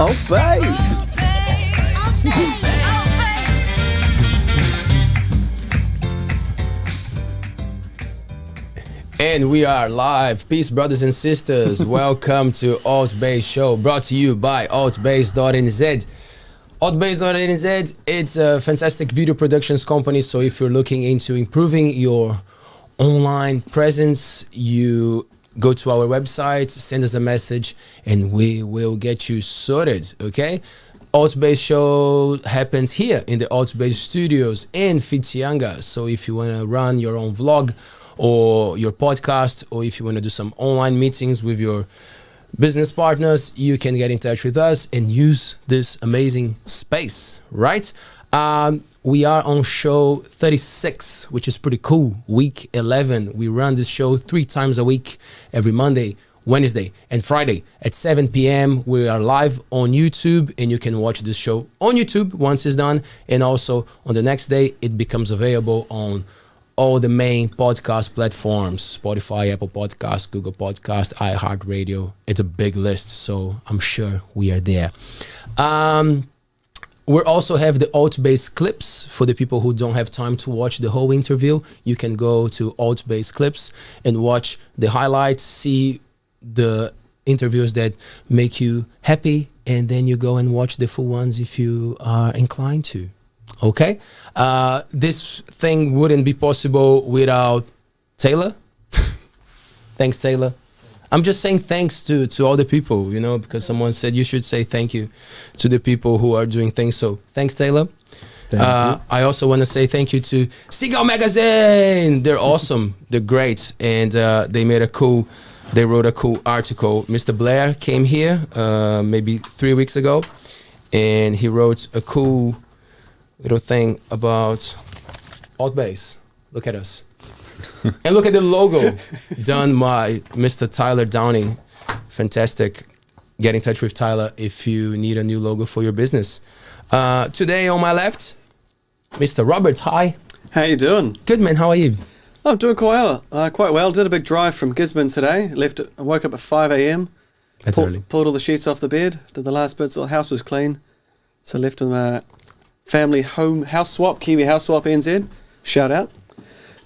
ALTBAYS. And we are live. Peace, brothers and sisters. Welcome to ALTBAYS Show, brought to you by ALTBAYS.nz. ALTBAYS.nz, it's a fantastic video productions company. So if you're looking into improving your online presence, you go to our website, send us a message, and we will get you sorted, okay? ALTBAYS Show happens here in the ALTBAYS Studios in Whitianga. So if you want to run your own vlog or your podcast, or if you want to do some online meetings with your business partners, you can get in touch with us and use this amazing space, right? We are on show 36, which is pretty cool. Week 11. We run this show 3 times a week, every Monday, Wednesday, and Friday at 7 p.m. We are live on YouTube, and you can watch this show on YouTube once it's done. And also on the next day, it becomes available on all the main podcast platforms: Spotify, Apple Podcasts, Google Podcasts, iHeartRadio. It's a big list, so I'm sure we are there. We also have the ALTBAYS clips for the people who don't have time to watch the whole interview. You can go to ALTBAYS clips and watch the highlights, see the interviews that make you happy, and then you go and watch the full ones if you are inclined to. Okay? This thing wouldn't be possible without Taylor. Thanks, Taylor. I'm just saying thanks to all the people, you know, because someone said you should say thank you to the people who are doing things. So thanks, Taylor. Thank you. I also want to say thank you to Seagull Magazine. They're awesome. They're great. And they wrote a cool article. Mr. Blair came here maybe 3 weeks ago, and he wrote a cool little thing about ALTBAYS. Look at us. And look at the logo done by Mr. Tyler Downing. Fantastic. Get in touch with Tyler if you need a new logo for your business. Today on my left, Mr. Robert. Hi. How you doing? Good, man. How are you? I'm doing quite well. Did a big drive from Gisborne today. I woke up at 5 a.m. That's early. Pulled all the sheets off the bed. Did the last bits. The house was clean. So left them family house swap, Kiwi house swap NZ. Shout out.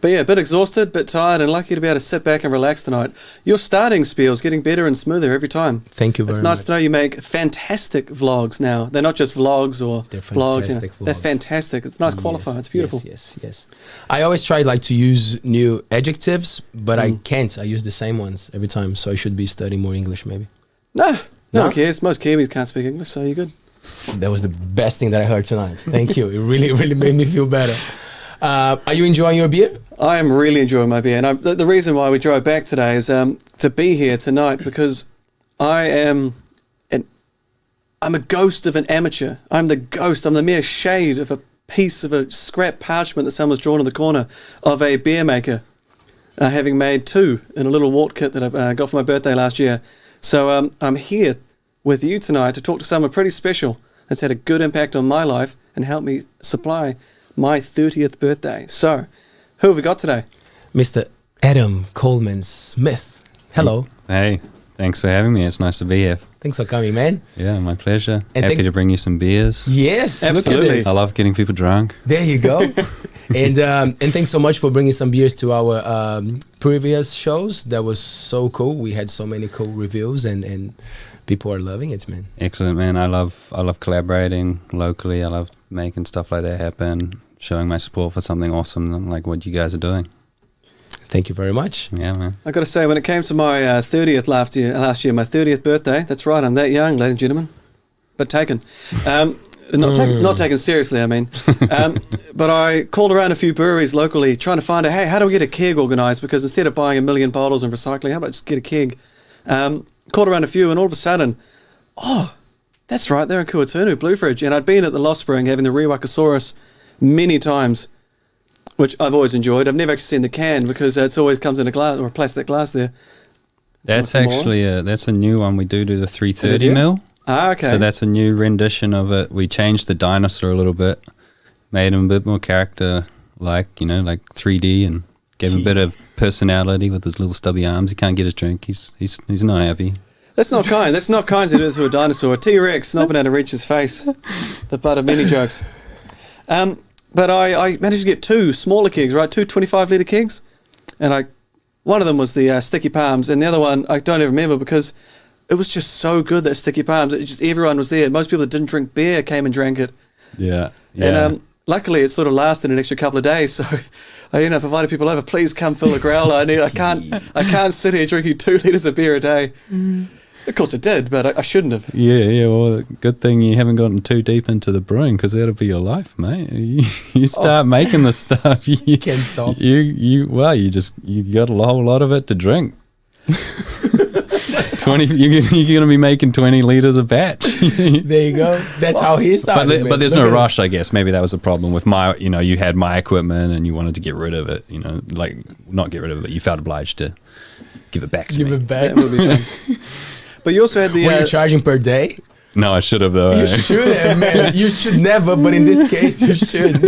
But yeah, a bit exhausted, bit tired, and lucky to be able to sit back and relax tonight. Your starting spiel's getting better and smoother every time. Thank you very much. It's nice to know you make fantastic vlogs now. They're not just vlogs or blogs. You know. They're fantastic. It's a nice qualifier. It's beautiful. Yes. I always try to use new adjectives, but I can't. I use the same ones every time, so I should be studying more English maybe. No one cares. Most Kiwis can't speak English, so you're good. That was the best thing that I heard tonight. Thank you. It really, really made me feel better. Are you enjoying your beer? I am really enjoying my beer. And the reason why we drove back today is to be here tonight because I'm a ghost of an amateur. I'm the ghost. I'm the mere shade of a piece of a scrap parchment that someone's drawn in the corner of a beer maker, having made 2 in a little wart kit that I got for my birthday last year. So I'm here with you tonight to talk to someone pretty special that's had a good impact on my life and helped me supply my 30th birthday. So, who have we got today? Mr. Adam Coleman-Smith. Hello. Hey, thanks for having me. It's nice to be here. Thanks for coming, man. Yeah, my pleasure. And happy to bring you some beers. Yes, absolutely. Look at this. I love getting people drunk. There you go. and thanks so much for bringing some beers to our previous shows. That was so cool. We had so many cool reviews and people are loving it, man. Excellent, man. I love collaborating locally. I love making stuff like that happen, showing my support for something awesome like what you guys are doing. Thank you very much. Yeah, man. I got to say, when it came to my 30th last year, my 30th birthday, that's right, I'm that young, ladies and gentlemen, but taken. Not taken seriously, I mean. But I called around a few breweries locally trying to find out, hey, how do we get a keg organised? Because instead of buying 1 million bottles and recycling, how about just get a keg? Called around a few, and all of a sudden, that's right, they're in Kuatunu, Blue Fridge. And I'd been at the Lost Spring having the Rewakasaurus many times, which I've always enjoyed. I've never actually seen the can because it always comes in a glass or a plastic glass there. That's actually that's a new one. We do the 330 ml. Ah, okay. So that's a new rendition of it. We changed the dinosaur a little bit, made him a bit more character, like 3D, and gave him a bit of personality with his little stubby arms. He can't get his drink. He's not happy. That's not kind. That's not kind to do to a dinosaur. A T-Rex not been able to reach his face. The butt of many jokes. But I managed to get 2 smaller kegs, right? 2 25-litre kegs. And one of them was the Sticky Palms, and the other one I don't even remember because it was just so good, that Sticky Palms. Everyone was there. Most people that didn't drink beer came and drank it. Yeah. And luckily it sort of lasted an extra couple of days, so I invited people over, please come fill a growler. I can't sit here drinking 2 litres of beer a day. Of course it did, but I shouldn't have. Yeah. Well, good thing you haven't gotten too deep into the brewing, because that'll be your life, mate. You start making the stuff, you can't stop. You got a whole lot of it to drink. 20. You're going to be making 20 liters a batch. There you go. That's how he started. But there's no rush, I guess. Maybe that was a problem with my. You had my equipment and you wanted to get rid of it. Like not get rid of it. You felt obliged to give it back to me. Give it back. That would be fun. But you also had the. Were you charging per day? No, I should have though. You should have, man. You should never, but in this case, you should.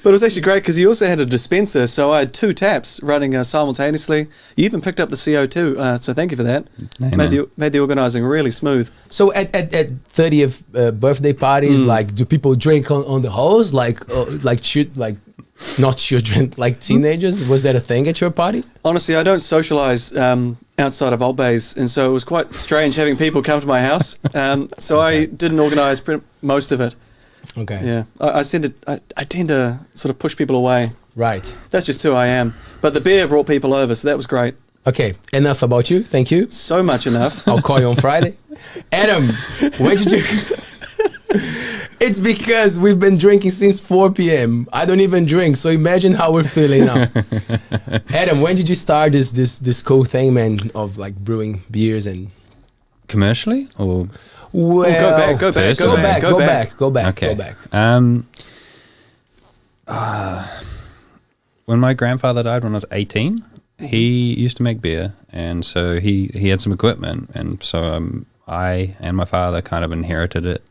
But it was actually great because you also had a dispenser, so I had 2 taps running simultaneously. You even picked up the CO2, so thank you for that. Made the organising really smooth. So at 30th birthday parties, like, do people drink on the hose, not children, like teenagers? Was that a thing at your party? Honestly, I don't socialise outside of ALTBAYS, and so it was quite strange having people come to my house. So I didn't organise most of it. Okay. Yeah, I tend to sort of push people away. Right. That's just who I am. But the beer brought people over, so that was great. Okay, enough about you. Thank you. So much enough. I'll call you on Friday. Adam, when did you... It's because we've been drinking since 4 p.m. I don't even drink, so imagine how we're feeling now. Adam, when did you start this cool thing, man, of like brewing beers and... Commercially? Or... Well, go back. Okay. When my grandfather died when I was 18, he used to make beer, and so he had some equipment, and so I and my father kind of inherited it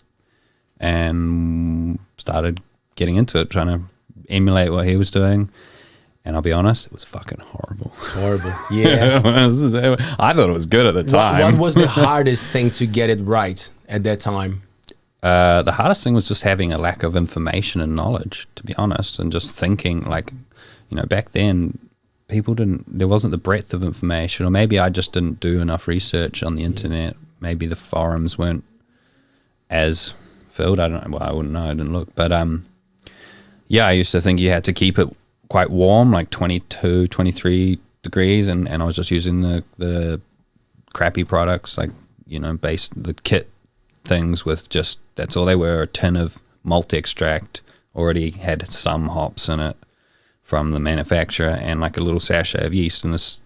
and started getting into it, trying to emulate what he was doing. And I'll be honest, it was fucking horrible. Horrible. Yeah. I thought it was good at the time. What was the hardest thing to get it right at that time? The hardest thing was just having a lack of information and knowledge, to be honest, and just thinking back then there wasn't the breadth of information, or maybe I just didn't do enough research on the internet. Maybe the forums weren't as filled. I don't know. Well, I wouldn't know. I didn't look. But I used to think you had to keep it quite warm, like 22, 23 degrees, and I was just using the crappy products, like, the kit things with just, that's all they were, a tin of malt extract, already had some hops in it from the manufacturer, and like a little sachet of yeast, and this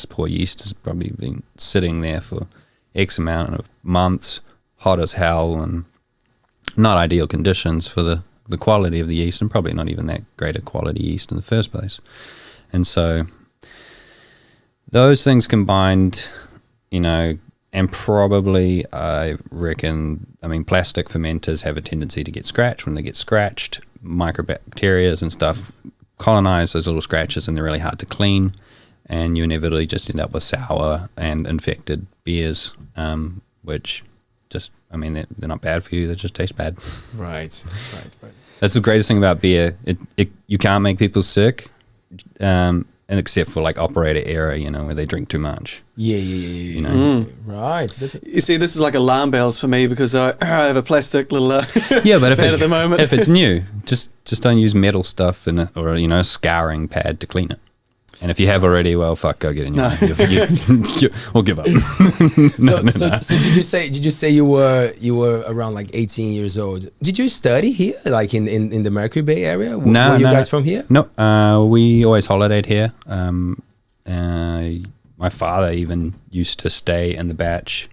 poor yeast has probably been sitting there for X amount of months, hot as hell, and not ideal conditions for the quality of the yeast, and probably not even that great a quality yeast in the first place. And so those things combined, and probably I reckon, plastic fermenters have a tendency to get scratched. When they get scratched, microbacteria and stuff colonize those little scratches, and they're really hard to clean, and you inevitably just end up with sour and infected beers, which just, they're not bad for you, they just taste bad. Right. That's the greatest thing about beer. You can't make people sick, and except for like operator error, where they drink too much. Yeah. Right. You see, this is like alarm bells for me because I have a plastic little but if at the moment. If it's new, just don't use metal stuff or a scouring pad to clean it. And if you have already, well, fuck, go get a new one. Or give up. So did you say you were around like 18 years old? Did you study here, like in the Magri Bay area? Were you guys from here? No, we always holidayed here. My father even used to stay in the batch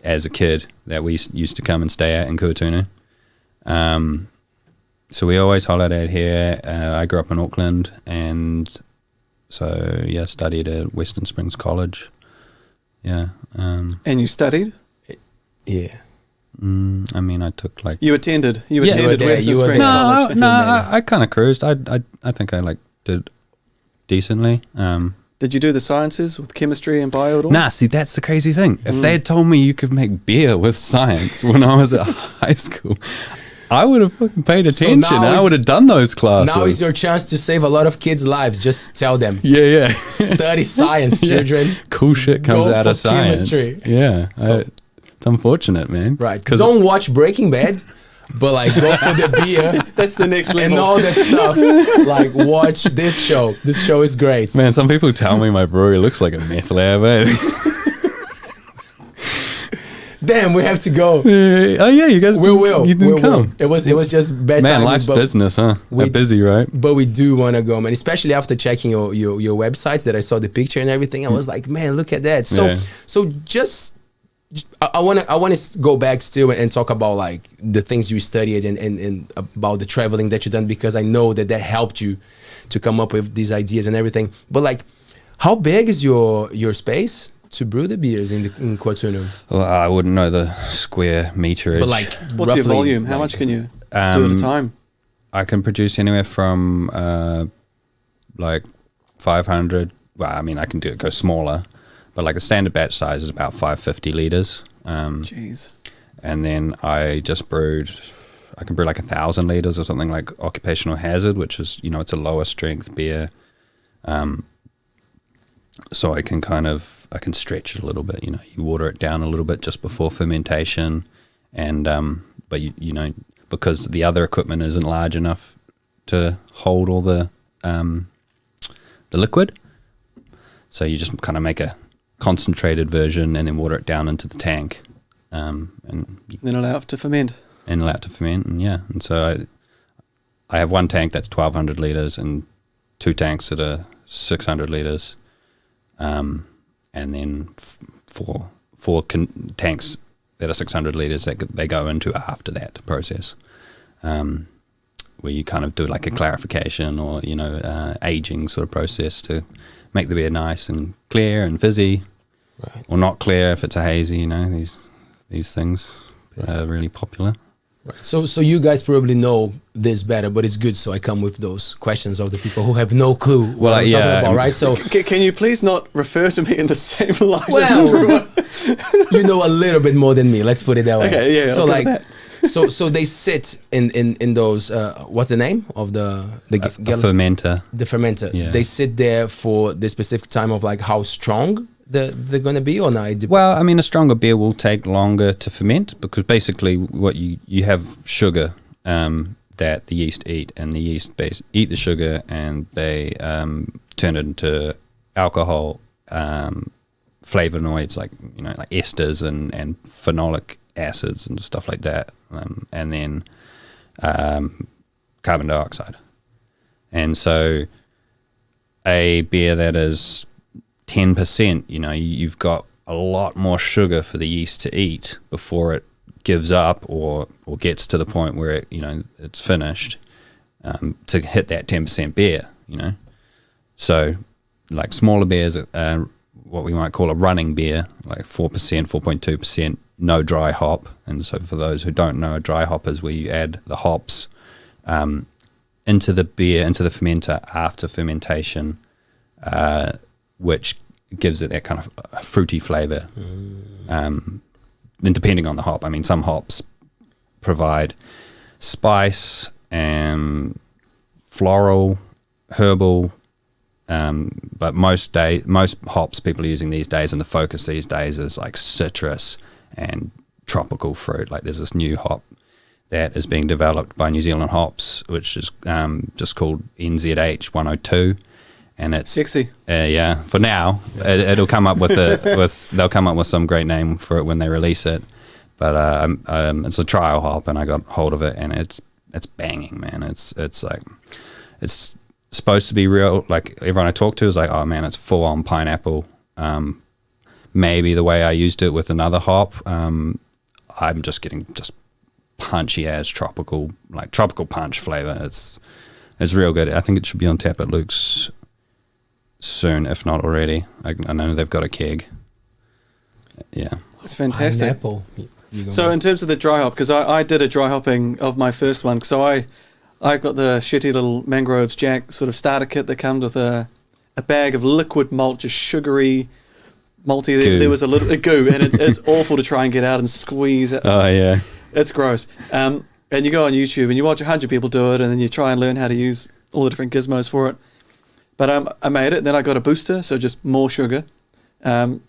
as a kid that we used to come and stay at in Kuatunu. So we always holidayed here. I grew up in Auckland, and so studied at Western Springs College. And you studied? Yeah. I mean, I took like You attended you were there, Western you were Springs there. College. no, I kind of cruised. I think I like did decently. Did you do the sciences with chemistry and bio at all? Nah, see, that's the crazy thing. If they had told me you could make beer with science when I was at high school, I would have fucking paid attention. now I is- would have done those classes. Now is your chance to save a lot of kids' lives. Just tell them. yeah. Study science, children. Cool shit comes Go out for of science. chemistry. Yeah, it's unfortunate, man. Right. 'Cause Don't watch Breaking Bad, but like go for the beer That's the next and level. all that stuff. Like watch this show. This show is great. man, some people tell me my brewery looks like a meth lab. Eh? Damn, we have to go. Oh yeah, you guys. We will. You didn't We come. will. It was just bad Man, timing, life's but, business, huh? we- They're busy, right? but we do want to go, man. Especially after checking your websites that I saw the picture and everything. I was like, man, look at that. So Yeah. so just I want to go back still and talk about like the things you studied and about the traveling that you done, because I know that helped you to come up with these ideas and everything. But like, how big is your space to brew the beers in Coatunu? Well, I wouldn't know the square meterage. But like, What's your roughly, volume? How like- much can you do at a time? I can produce anywhere from like 500. Well, I mean, I can go smaller, but like a standard batch size is about 550 liters. Jeez. And then I can brew like 1,000 liters or something like Occupational Hazard, which is, it's a lower strength beer. So I can stretch it a little bit, you water it down a little bit just before fermentation. And, but because the other equipment isn't large enough to hold all the liquid. So you just kind of make a concentrated version and then water it down into the tank. And Then allow it to ferment. allow it to ferment, and so I have one tank that's 1,200 liters and two tanks that are 600 liters, and then four tanks that are 600 liters that they go into after that process, where you kind of do like a clarification or aging sort of process to make the beer nice and clear and fizzy, Right. or not clear if it's a hazy. These things are really popular. Right. So you guys probably know this better, but it's good. So I come with those questions of the people who have no clue what Well, I'm yeah, talking about, right? So Can you please not refer to me in the same light? well, you know a little bit more than me. Let's put it that way. Okay, yeah, So I'll go like, with so they sit in those. What's the name of the A fermenter. the fermenter? Yeah. They sit there for the specific time of like how strong they're gonna be, or not? Well, I mean, a stronger beer will take longer to ferment because basically what you have sugar that the yeast eat, and the yeast eat the sugar and they turn it into alcohol, flavonoids like like esters and phenolic acids and stuff like that, and then carbon dioxide. And so a beer that is 10%, you've got a lot more sugar for the yeast to eat before it gives up or gets to the point where it, it's finished, to hit that 10% beer, So like smaller beers, what we might call a running beer, like 4%, 4.2%, no dry hop. And so for those who don't know, a dry hop is where you add the hops into the beer, into the fermenter after fermentation, which gives it that kind of fruity flavor. And depending on the hop, I mean, some hops provide spice and floral, herbal, but most hops people are using these days, and the focus these days is like citrus and tropical fruit. Like there's this new hop that is being developed by New Zealand Hops, which is just called NZH 102. And it's Sexy. Yeah. For now, it'll come up with they'll come up with some great name for it when they release it. But it's a trial hop, and I got hold of it, and it's banging, man. It's like it's supposed to be real. Like everyone I talk to is like, oh man, it's full on pineapple. Maybe the way I used it with another hop, I'm just getting punchy as tropical punch flavor. It's real good. I think it should be on tap at Luke's soon, if not already. I know they've got a keg. Yeah. It's fantastic. Pineapple. So in terms of the dry hop, because I did a dry hopping of my first one. So I got the shitty little Mangroves Jack sort of starter kit that comes with a bag of liquid malt, just sugary, malty. There was a little goo, and it's awful to try and get out and squeeze it. Oh, yeah. It's gross. And you go on YouTube and you watch 100 people do it, and then you try and learn how to use all the different gizmos for it. But I made it. Then I got a booster, so just more sugar. To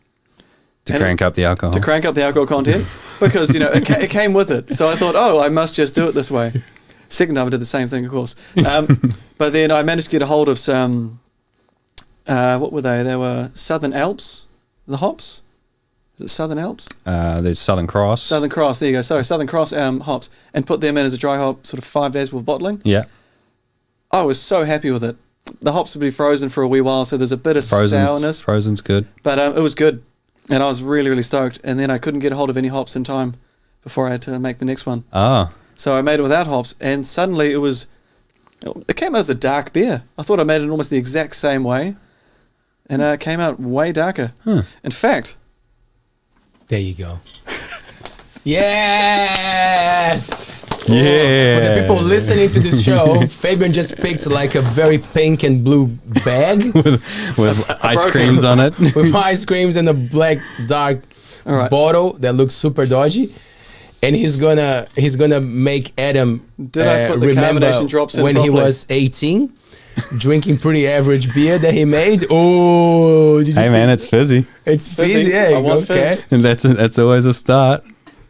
crank up the alcohol. To crank up the alcohol content, because it came with it. So I thought, I must just do it this way. Second time I did the same thing, of course. But then I managed to get a hold of some. What were they? They were Southern Alps, the hops. Is it Southern Alps? There's Southern Cross. Southern Cross. There you go. Sorry, Southern Cross hops, and put them in as a dry hop, sort of 5 days with bottling. Yeah. I was so happy with it. The hops would be frozen for a wee while, so there's a bit of sourness. Frozen's good. But it was good, and I was really, really stoked. And then I couldn't get a hold of any hops in time before I had to make the next one. Oh. So I made it without hops, and suddenly it came out as a dark beer. I thought I made it almost the exact same way, and it came out way darker. In fact... There you go. Yes! Yeah. For the people listening to this show, Fabian just picked like a very pink and blue bag with ice creams on it. with ice creams and a black dark bottle that looks super dodgy. And he's gonna make Adam I put the carbonation drops in when properly? he was 18, drinking pretty average beer that he made. Oh, did you see? Man, it's fizzy. It's fizzy. Yeah, I want fizz. And that's always a start.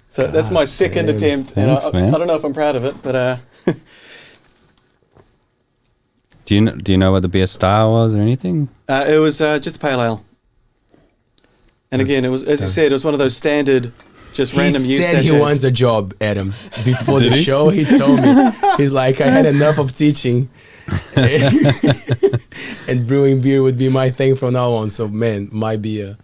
So that's my second attempt. Thanks, and man. I don't know if I'm proud of it, but Do you know what the beer style was or anything? it was just a pale ale. And again, it was, as you said, it was one of those standard, just random use He said he sachets. wants a job, Adam. Before the Did he? show, he told me. He's like, I had enough of teaching. And brewing beer would be my thing from now on. So, man, might be a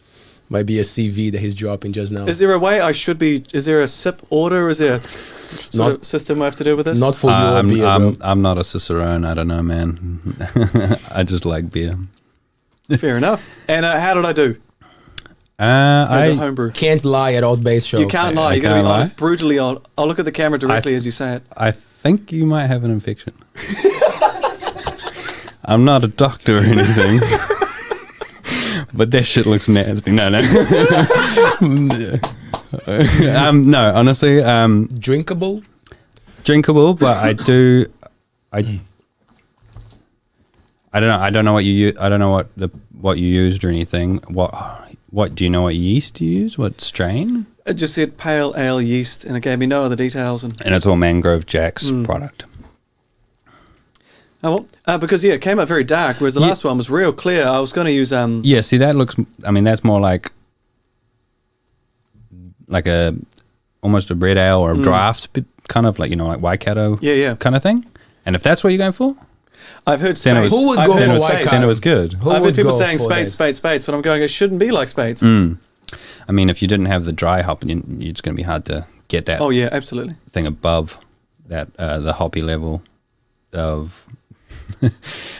CV that he's dropping just now. Is there a way is there a sip order? Is there a sort of system we have to do with this? Not for your beer, bro. I'm not a cicerone. I don't know, man. I just like beer. Fair enough. And how did I do as a homebrew? Can't lie at ALTBAYS Show. You can't lie. I You're going to be can't honest, brutally honest. I'll look at the camera directly as you say it. I think you might have an infection. I'm not a doctor or anything. But that shit looks nasty. No. No, honestly. Drinkable? Drinkable, but I don't know. I don't know what you use. I don't know what you used or anything. What do you know what yeast you use? What strain? It just said pale ale yeast, and it gave me no other details. And it's all Mangrove Jack's product. Oh, well, because it came out very dark, whereas the last one was real clear. I was going to use Yeah, see, that looks. I mean, that's more like a almost a red ale or a draft, kind of like like Waikato, kind of thing. And if that's what you're going for, I've heard then Spades. Who would I've go heard for Spades. Waikato? then it was good. Who I've would heard people go saying for Spades, that? Spades, but I'm going, it shouldn't be like Spades. I mean, if you didn't have the dry hop, it's going to be hard to get that Oh, yeah, absolutely. thing above that the hoppy level of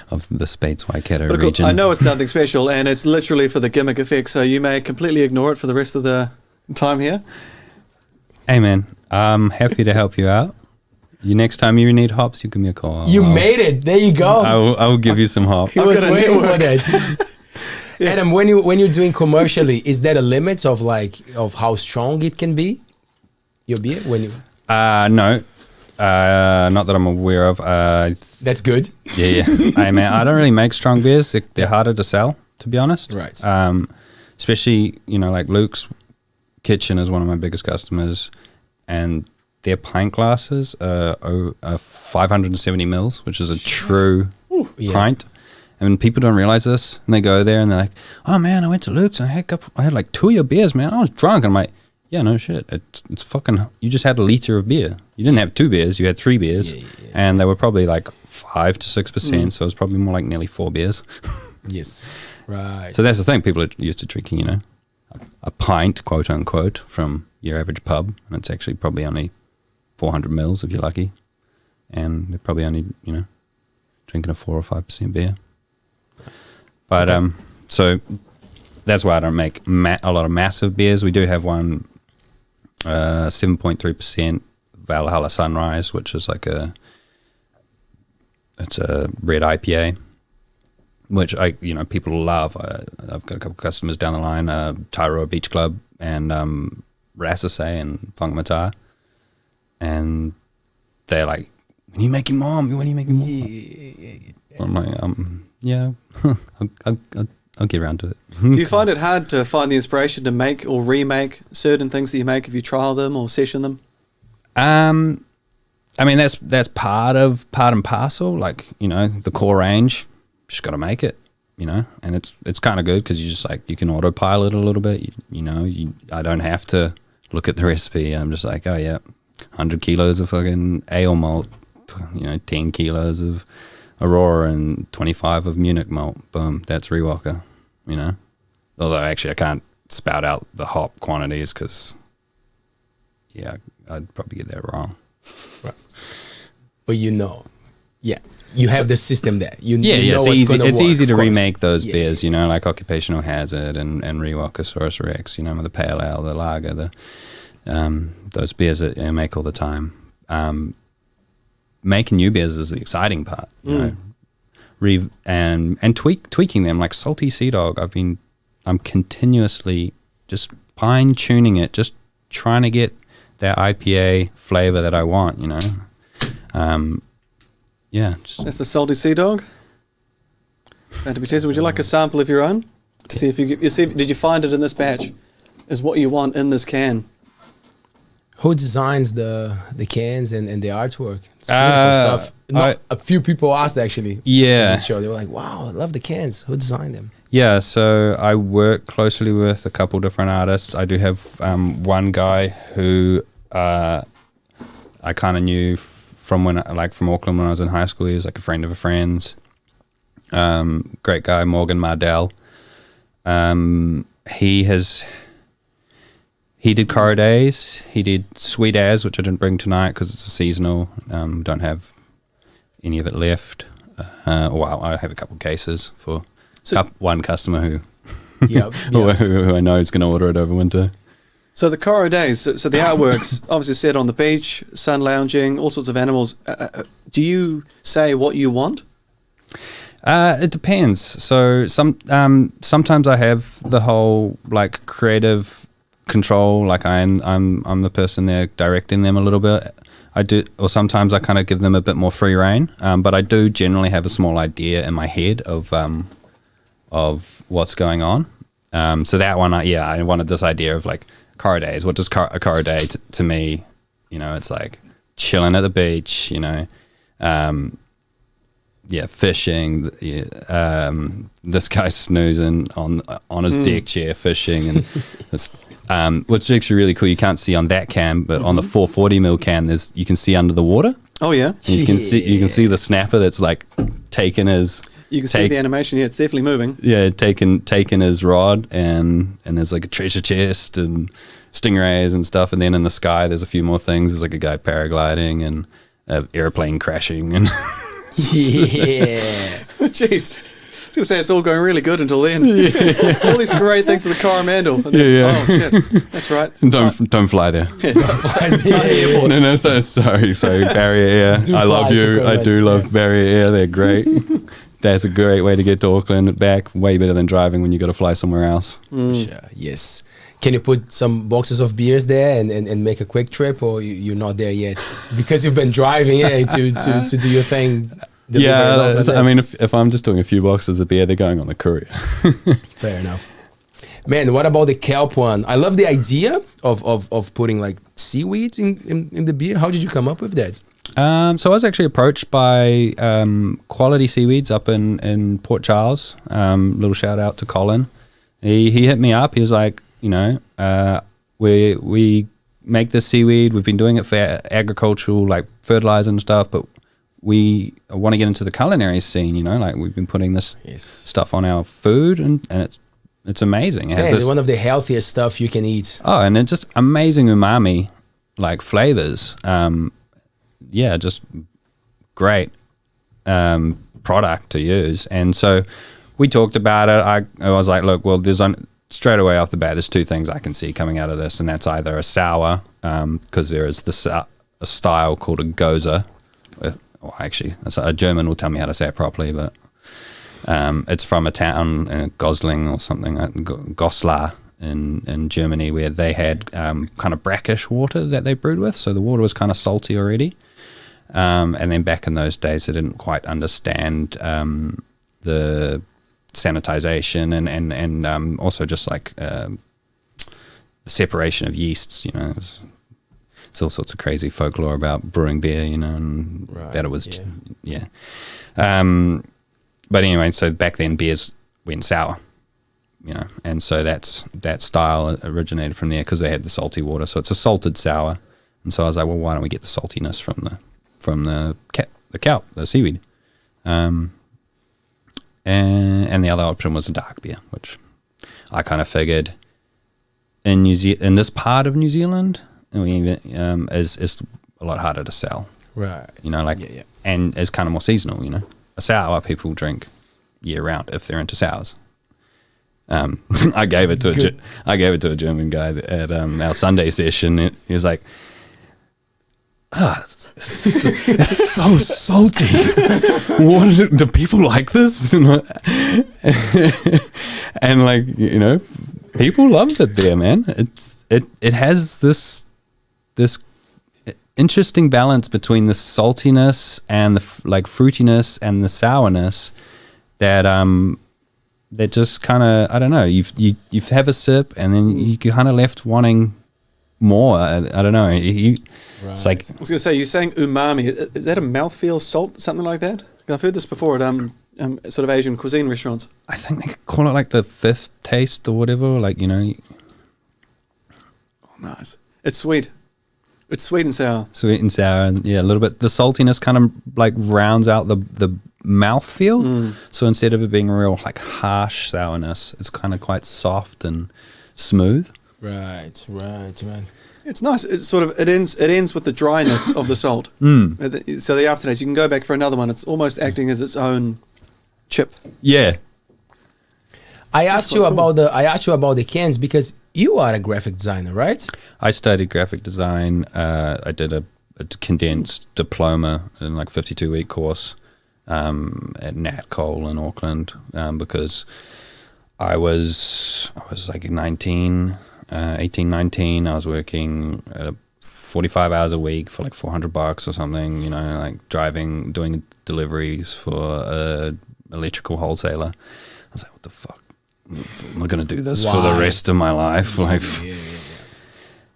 of the Spades Waikato But of course, region. I know it's nothing special, and it's literally for the gimmick effect, so you may completely ignore it for the rest of the time here. Hey man, I'm happy to help you out. Next time you need hops, you give me a call. You made it. There you go. I will give you some hops. He was got a waiting for network. that. Adam, when you're doing commercially, is there a limit of how strong it can be? Your beer when you No, not that I'm aware of. That's good. Yeah. Hey man, I don't really make strong beers. They're harder to sell, to be honest. Right. Especially like Luke's Kitchen is one of my biggest customers, and their pint glasses are 570 mils, which is a true pint. And people don't realize this, and they go there and they're like, "Oh man, I went to Luke's and I had like 2 of your beers, man. I was drunk." And I'm like, "Yeah, no shit. It's fucking. You just had a liter of beer. You didn't have 2 beers. You had 3 beers, and they were probably like 5 to 6%. So it was probably more like nearly 4 beers." Yes. Right. So that's the thing. People are used to drinking, a pint, quote unquote, from your average pub, and it's actually probably only 400 mils if you're lucky, and they're probably only drinking a 4 or 5% beer. But so that's why I don't make a lot of massive beers. We do have one 7.3% Valhalla Sunrise, which is like it's a red IPA, which people love. I've got a couple of customers down the line, Aotearoa Beach Club and Rasase and Whangamata, and they're like, when are you making more? When are you making more? Yeah. I'm like, yeah, I'll get around to it. Do you find it hard to find the inspiration to make or remake certain things that you make if you trial them or session them? I mean, that's part and parcel. Like, the core range, just got to make it, and it's kind of good because you just like, you can autopilot a little bit. I don't have to look at the recipe. I'm just like, oh yeah, 100 kilos of fucking ale malt, 10 kilos of Aurora and 25 of Munich malt. Boom, that's Rewalker, Although actually I can't spout out the hop quantities because, yeah, I'd probably get that wrong. Right. But you have the system there. It's easy to remake those beers, like Occupational Hazard and Rewalker Rex, the Pale Ale, the Lager, those beers that I make all the time. Making new beers is the exciting part, and tweaking them, like Salty Sea Dog. I'm continuously just fine tuning it, just trying to get that IPA flavor that I want, That's the Salty Sea Dog. And to be tested, would you like a sample of your own? To see if did you find it in this batch? Is what you want in this can? Who designs the cans and the artwork? It's beautiful stuff. A few people asked actually. Yeah. On this show, they were like, "Wow, I love the cans. Who designed them?" Yeah, so I work closely with a couple different artists. I do have one guy who I kind of knew from Auckland when I was in high school. He was like a friend of a friend's. Great guy, Morgan Mardell. He did Coromandel. He did Sweet As, which I didn't bring tonight because it's a seasonal. Don't have any of it left. I have a couple cases for one customer who I know is going to order it over winter. So the Coromandel, so the artwork's obviously set on the beach, sun lounging, all sorts of animals. Do you say what you want? It depends. So sometimes I have the whole like creative control, like I'm the person there directing them a little bit. I do, or sometimes I kind of give them a bit more free reign. But I do generally have a small idea in my head of what's going on. So that one, I wanted this idea of like Coromandel. What does a Coromandel to me? It's like chilling at the beach. Fishing. This guy's snoozing on his deck chair fishing, and it's, what's actually really cool. You can't see on that can, but on the 440 ml can, you can see under the water. Oh yeah, and you can see the snapper that's like taking his. You can see the animation. Yeah, it's definitely moving. Yeah, taking his rod, and there's like a treasure chest and stingrays and stuff, and then in the sky there's a few more things. There's like a guy paragliding and an airplane crashing and. Yeah. Jeez. I was going to say it's all going really good until then. All these great things with the Coromandel. Yeah. Oh shit. That's right. Don't fly there. Yeah, don't fly airport. No, sorry, Barrier Air. I love you. I do love Barrier Air. They're great. That's a great way to get to Auckland and back. Way better than driving when you got to fly somewhere else. Sure. Yes. Can you put some boxes of beers there and make a quick trip, or you're not there yet? Because you've been driving to do your thing. Yeah, I mean, if I'm just doing a few boxes of beer, they're going on the courier. Fair enough. Man, what about the Kelp one? I love the idea of putting like seaweed in the beer. How did you come up with that? So I was actually approached by Quality Seaweeds up in Port Charles. Little shout out to Colin. He hit me up. He was like, we make this seaweed. We've been doing it for agricultural, like fertilizer and stuff, but we want to get into the culinary scene. Like we've been putting this stuff on our food, and it's amazing. It has one of the healthiest stuff you can eat. Oh, and it's just amazing umami, like flavors. Just great product to use. And so we talked about it. I was like, look, well, there's straight away off the bat, there's two things I can see coming out of this, and that's either a sour, because there is a style called a Goza. Or actually, a German will tell me how to say it properly, but it's from a town, Gosling or something, Goslar in Germany, where they had kind of brackish water that they brewed with, so the water was kind of salty already. And then back in those days, they didn't quite understand the sanitization and also just like the separation of yeasts. It's all sorts of crazy folklore about brewing beer, and that it was, but anyway, so back then beers went sour, and so that style originated from there because they had the salty water. So it's a salted sour, and so I was like, well, why don't we get the saltiness from the kelp, the seaweed, and the other option was a dark beer, which I kind of figured in this part of New Zealand. Is a lot harder to sell, right? And is kind of more seasonal. A sour people drink year round if they're into sours. I gave it to a German guy at our Sunday session. He was like, it's so salty. What do people like this? And like people loved it there, man. It has this interesting balance between the saltiness and the fruitiness and the sourness that just kind of, I don't know, you have a sip and then you kind of left wanting more. I don't know. It's like, I was going to say, you're saying umami. Is that a mouthfeel salt, something like that? I've heard this before at sort of Asian cuisine restaurants. I think they call it like the fifth taste or whatever. Like, Oh, nice. It's sweet. It's sweet and sour. Sweet and sour, and a little bit. The saltiness kind of like rounds out the mouthfeel. So instead of it being a real like harsh sourness, it's kind of quite soft and smooth. Right. It's nice. It's sort of it ends with the dryness of the salt. So the aftertaste, you can go back for another one. It's almost acting as its own chip. Yeah. I asked you about the cans because you are a graphic designer, right? I studied graphic design. I did a condensed diploma in like 52-week course at Nat Cole in Auckland because I was like 18, 19. I was working 45 hours a week for like $400 or something, like driving, doing deliveries for a electrical wholesaler. I was like, what the fuck? I'm not going to do this for the rest of my life. Like,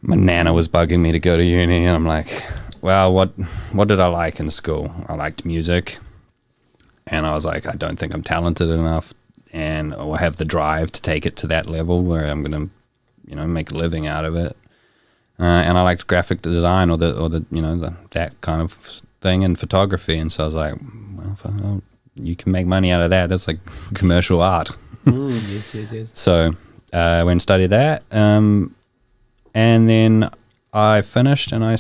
my nana was bugging me to go to uni, and I'm like, well, what did I like in school? I liked music, and I was like, I don't think I'm talented enough, or have the drive to take it to that level where I'm going to, make a living out of it. And I liked graphic design or that kind of thing and photography, and so I was like, well, you can make money out of that. That's like commercial art. Yes. So I went and studied that, and then I finished, and I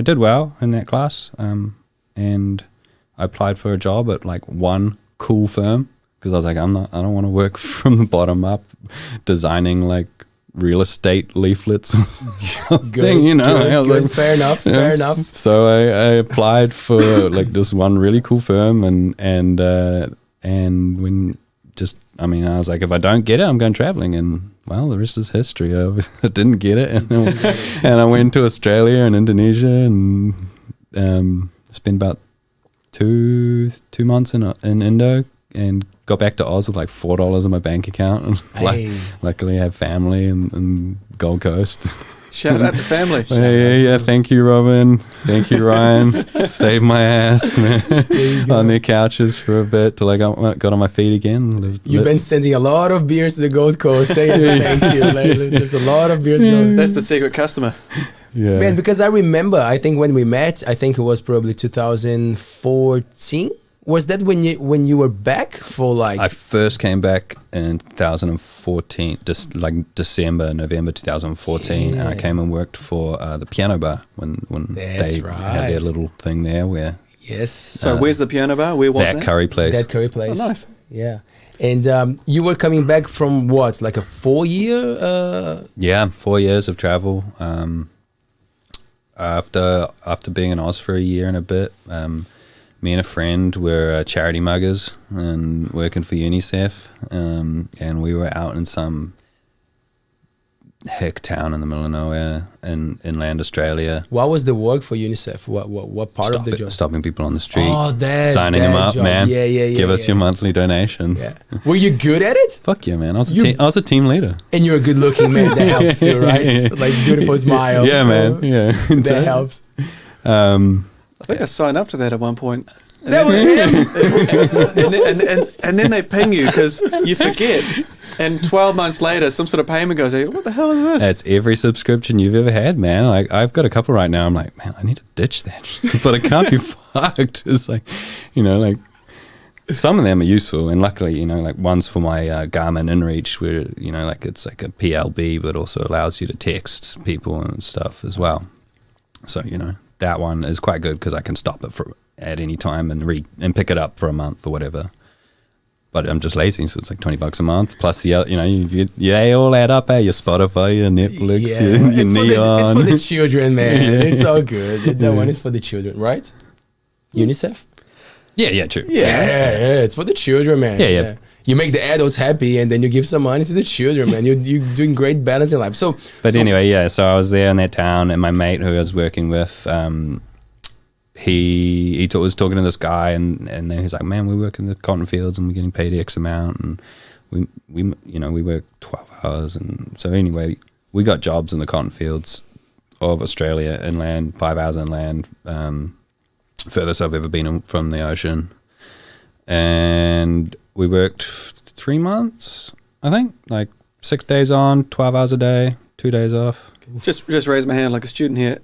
did well in that class, and I applied for a job at like one cool firm because I was like, I don't want to work from the bottom up, designing like real estate leaflets or something, Good. Fair enough. So I applied for like this one really cool firm, and when I was like, if I don't get it, I'm going traveling, and well, the rest is history. I didn't get it, and I went to Australia and Indonesia, and spent about two months in Indo, and got back to Oz with like $4 in my bank account, and luckily I have family in Gold Coast. Shout out to family. Yeah. Thank you, Robin. Thank you, Ryan. Saved my ass, man. On their couches for a bit till I got on my feet again. You've been sending a lot of beers to the Gold Coast. Thank you. There's a lot of beers going. That's the secret customer. Yeah. Man, because I remember, I think when we met, I think it was probably 2014. Was that when you were back for like? I first came back in 2014, just like November 2014, and I came and worked for the piano bar when they had their little thing there where. Yes. So where's the piano bar? Where was that? Curry place. That curry place. Oh, nice. Yeah. And you were coming back from what, like a 4-year? Yeah, 4 years of travel. After being in Oz for a year and a bit, me and a friend were charity muggers and working for UNICEF, and we were out in some hick town in the middle of nowhere in inland Australia. What was the work for UNICEF? What part of the job? Stopping people on the street, that signing them up, job. man. Yeah. Give us your monthly donations. Yeah. Were you good at it? Fuck yeah, man. I was a team leader. And you're a good looking man. That helps too, right? Like beautiful smile. Yeah, man. Yeah. That helps. I think I signed up to that at one point. That was him. And then they ping you because you forget. And 12 months later, some sort of payment goes, what the hell is this? That's every subscription you've ever had, man. Like, I've got a couple right now. I'm like, man, I need to ditch that. But I can't be fucked. It's like, like some of them are useful. And luckily, like one's for my Garmin InReach where, like it's like a PLB, but also allows you to text people and stuff as well. So, that one is quite good because I can stop it at any time and pick it up for a month or whatever. But I'm just lazy, so it's like $20 a month. Plus, you all add up, your Spotify, your Netflix, your Neon. It's for the children, man. It's all good. That one is for the children, right? UNICEF? Yeah, true. Yeah, it's for the children, man. Yeah. You make the adults happy, and then you give some money to the children, man. You're doing great balance in life. So anyway, so I was there in that town, and my mate who I was working with, he was talking to this guy, and then he's like, man, we work in the cotton fields and we're getting paid X amount, and we work 12 hours. And so anyway, we got jobs in the cotton fields of Australia inland, 5 hours inland, furthest I've ever been from the ocean. And we worked 3 months, I think, like 6 days on, 12 hours a day, 2 days off. Just raise my hand like a student here.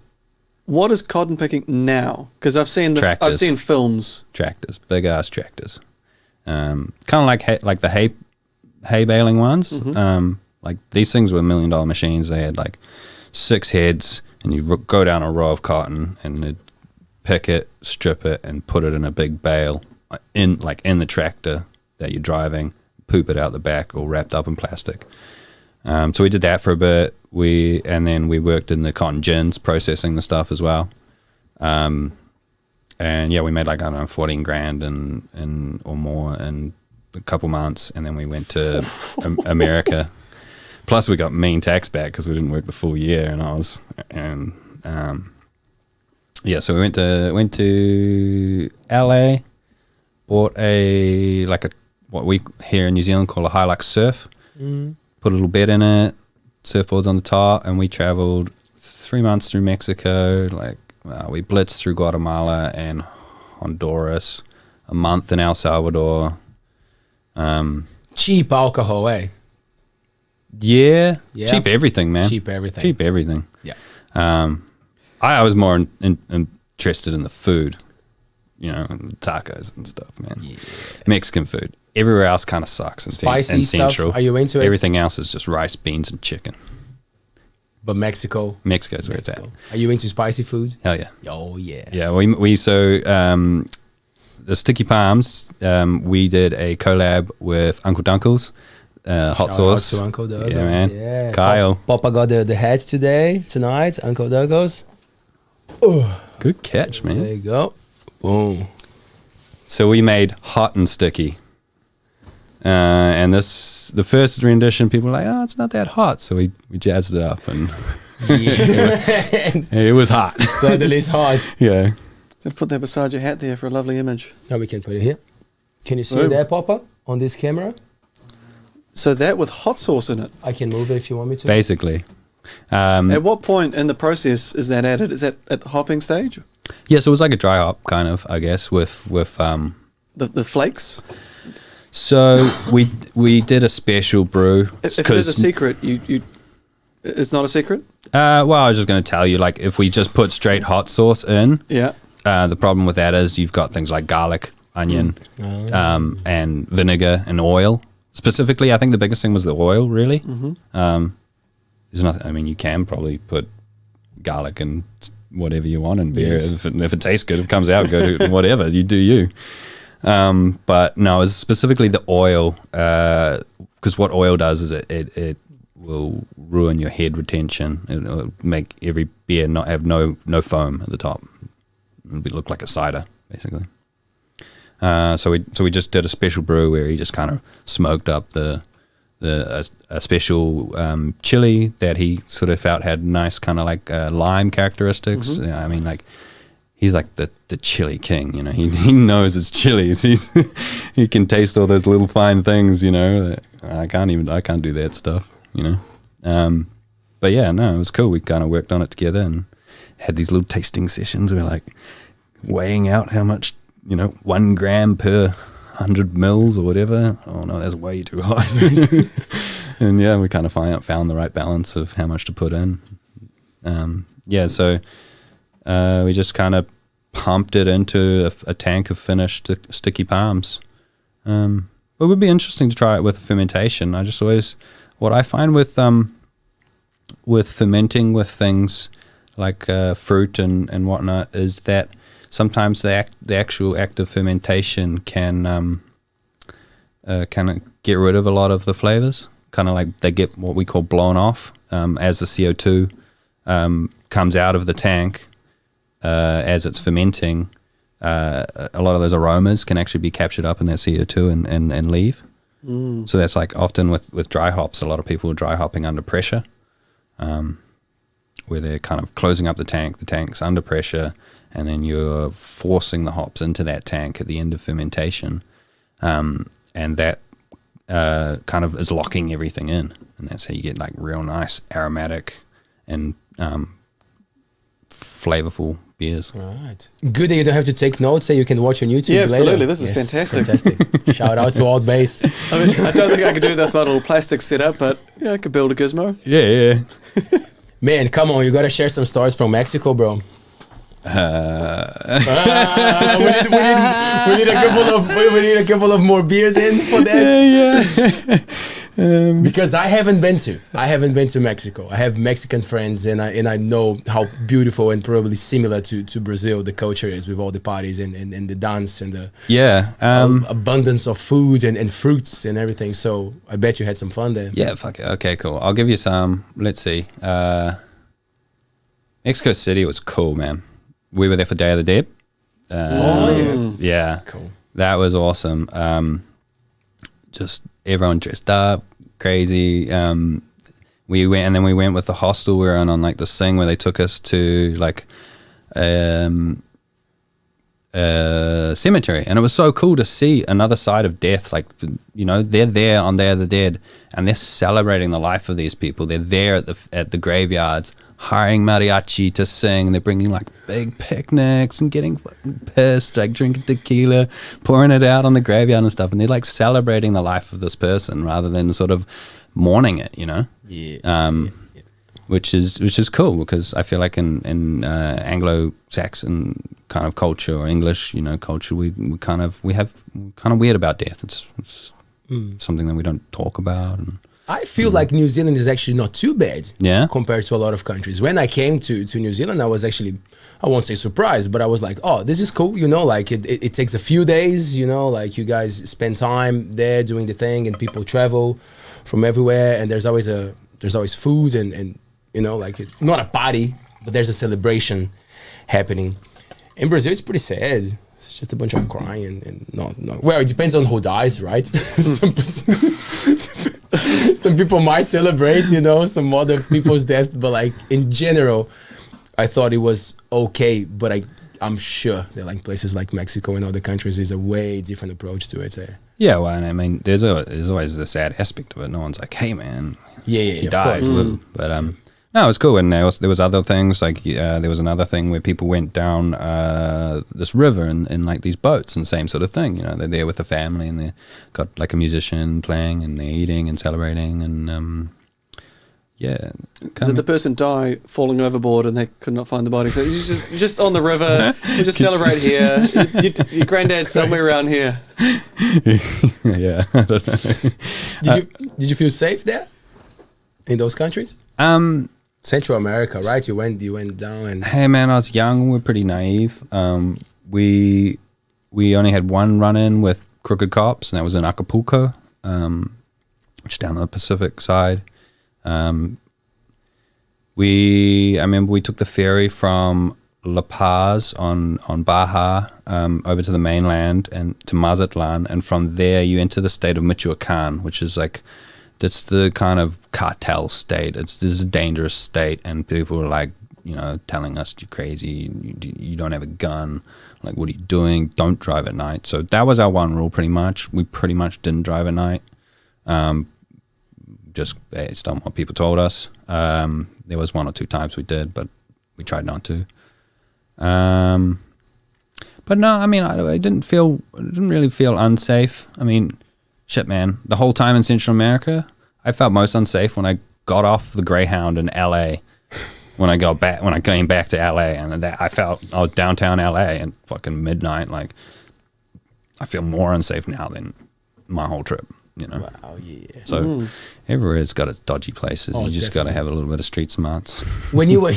What is cotton picking now? Because I've seen films. Tractors, big ass tractors, kind of like the hay baling ones. Mm-hmm. Like these things were $1 million machines. They had like 6 heads, and you go down a row of cotton and they'd pick it, strip it, and put it in a big bale in the tractor that you're driving. Poop it out the back, all wrapped up in plastic. So we did that for a bit. And then we worked in the cotton gins, processing the stuff as well. And yeah, we made like, I don't know, 14 grand and or more in a couple months. And then we went to America. Plus we got mean tax back because we didn't work the full year in Oz. And yeah, so we went to LA, bought what we here in New Zealand call a Hilux surf. Put a little bed in it, surfboards on the top, and we traveled 3 months through Mexico. We blitzed through Guatemala and Honduras, a month in El Salvador. Cheap alcohol, eh? Yeah. Cheap everything, man. Cheap everything. Yeah. I was more interested in the food, tacos and stuff, man. Yeah. Mexican food. Everywhere else kind of sucks. Spicy stuff. Central. Are you into it? Everything else is just rice, beans, and chicken. But Mexico's where it's at. Are you into spicy food? Hell yeah. Oh yeah. Yeah. The Sticky Palms. We did a collab with Uncle Dunkel's hot sauce. Shout out to Uncle Douglas. Yeah, man. Yeah. Kyle. Papa got the hat tonight. Uncle Douglas. Good catch, man. There you go. Boom. So we made hot and sticky. And the first rendition, people were like, oh, it's not that hot. So we jazzed it up, and it was hot. Suddenly it's hot. Yeah. So put that beside your hat there for a lovely image. Now we can put it here. Can you see that, Papa, on this camera? So that with hot sauce in it. I can move it if you want me to. Basically. At what point in the process is that added? Is that at the hopping stage? Yeah, so it was like a dry hop kind of, I guess, with the flakes. So we did a special brew. If it is a secret, it's not a secret? Well, I was just going to tell you, like, if we just put straight hot sauce in, the problem with that is you've got things like garlic, onion, and vinegar and oil. Specifically, I think the biggest thing was the oil, really. Mm-hmm. There's nothing. I mean, you can probably put garlic and whatever you want in beer. Yes. If it tastes good, it comes out good, whatever. You do you. But no, it's specifically the oil, because what oil does is it will ruin your head retention. It'll make every beer not have no foam at the top. It'll look like a cider, basically. So we just did a special brew where he just kind of smoked up a special chili that he sort of felt had nice kind of like lime characteristics. Mm-hmm. I mean, like he's like the chili king, you know. He knows his chilies. He can taste all those little fine things, you know. That I can't do that stuff, you know. But yeah, no, it was cool. We kind of worked on it together and had these little tasting sessions. We were like weighing out how much, you know, 1 gram per 100 mils or whatever. Oh no, that's way too high. And yeah, we kind of found the right balance of how much to put in. So we just kind of pumped it into a tank of finished sticky palms. But it would be interesting to try it with fermentation. I just always, what I find with fermenting with things like fruit and whatnot is that sometimes the actual act of fermentation can kind of get rid of a lot of the flavors. Kind of like they get what we call blown off as the CO2 comes out of the tank as it's fermenting. A lot of those aromas can actually be captured up in that CO2 and leave. So that's like often with dry hops, a lot of people are dry hopping under pressure, where they're kind of closing up the tank's under pressure, and then you're forcing the hops into that tank at the end of fermentation, and that kind of is locking everything in, and that's how you get like real nice aromatic and flavorful beers. Right. Good that you don't have to take notes, so you can watch on YouTube Yeah, later. absolutely. This is fantastic. Shout out to ALTBAYS. I mean, I don't think I could do that with my little plastic setup, but yeah, I could build a gizmo. Yeah. Man, come on, you gotta share some stories from Mexico, bro. We need a couple of more beers in for that. Yeah. Because I haven't been to Mexico. I have Mexican friends, and I know how beautiful and probably similar to Brazil the culture is, with all the parties and the dance and the abundance of food and fruits and everything. So I bet you had some fun there. Yeah, fuck it. Okay, cool. I'll give you some. Let's see. Mexico City was cool, man. We were there for Day of the Dead. Yeah. Cool. That was awesome. Just everyone dressed up, crazy. We went with the hostel. We were on like this thing where they took us to like cemetery, and it was so cool to see another side of death. Like, you know, they're there on Day of the Dead, and they're celebrating the life of these people. They're there at the graveyards, hiring mariachi to sing. They're bringing like big picnics and getting fucking pissed, like drinking tequila, pouring it out on the graveyard and stuff. And they're like celebrating the life of this person rather than sort of mourning it, you know? Yeah. Which is cool, because I feel like in Anglo-Saxon kind of culture, or English, you know, culture, we're kind of weird about death. It's something that we don't talk about. And I feel like New Zealand is actually not too bad, compared to a lot of countries. When I came to New Zealand, I was actually, I won't say surprised, but I was like, oh, this is cool, you know, like it takes a few days, you know, like you guys spend time there doing the thing, and people travel from everywhere, and there's always food and you know, like not a party, but there's a celebration happening. In Brazil, it's pretty sad. It's just a bunch of crying and not. Well, it depends on who dies, right? Some people might celebrate, you know, some other people's death, but like in general, I thought it was okay. But I'm sure that like places like Mexico and other countries is a way different approach to it. Yeah, well, and I mean, there's always the sad aspect of it. No one's like, hey, man, he dies. But no, it was cool. And there was other things, like there was another thing where people went down this river in like these boats, and same sort of thing. You know, they're there with the family, and they got like a musician playing, and they're eating and celebrating, and Did the person die falling overboard and they could not find the body? So you're just on the river. We'll just celebrate here. Your granddad's somewhere around here. Yeah, I don't know. Did you feel safe there in those countries? Central America, right? You went down and... Hey man, I was young. We're pretty naive. We we only had one run-in with Crooked Cops, and that was in Acapulco, which is down on the Pacific side. I remember we took the ferry from La Paz on Baja over to the mainland and to Mazatlan, and from there you enter the state of Michoacan, which is like, that's the kind of cartel state. This is a dangerous state, and people are like, telling us you're crazy, you don't have a gun, like, what are you doing? Don't drive at night. So that was our one rule, pretty much. We pretty much didn't drive at night, just based on what people told us. There was 1 or 2 times we did, but we tried not to. But no, I mean, I didn't really feel unsafe. I mean, shit, man, the whole time in Central America, I felt most unsafe when I got off the Greyhound in LA. When I came back to LA, and I was downtown LA and fucking midnight. Like, I feel more unsafe now than my whole trip. Wow, yeah. So everywhere's got its dodgy places. You just got to have a little bit of street smarts. When you were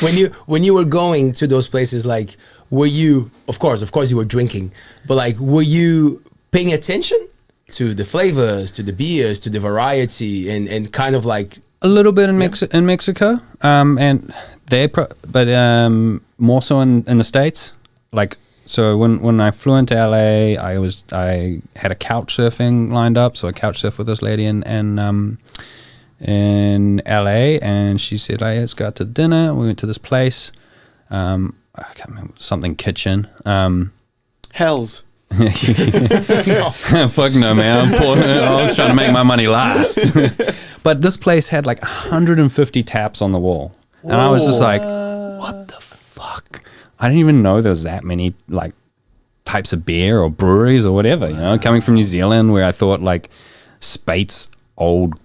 when you were going to those places, like, were you, of course you were drinking, but like, were you paying attention to the flavors, to the beers, to the variety, and kind of like a little bit in Mexico, and but more so in the States. Like, so when I flew into LA, I had a couch surfing lined up, so I couch surfed with this lady in LA, and she said, "Hey, let's go out to dinner." We went to this place, I can't remember, something kitchen. Hell's. No. Fuck no, man. I was trying to make my money last. But this place had like 150 taps on the wall. And I was just like, what the fuck? I didn't even know there was that many like types of beer or breweries or whatever, coming from New Zealand, where I thought like Spate's old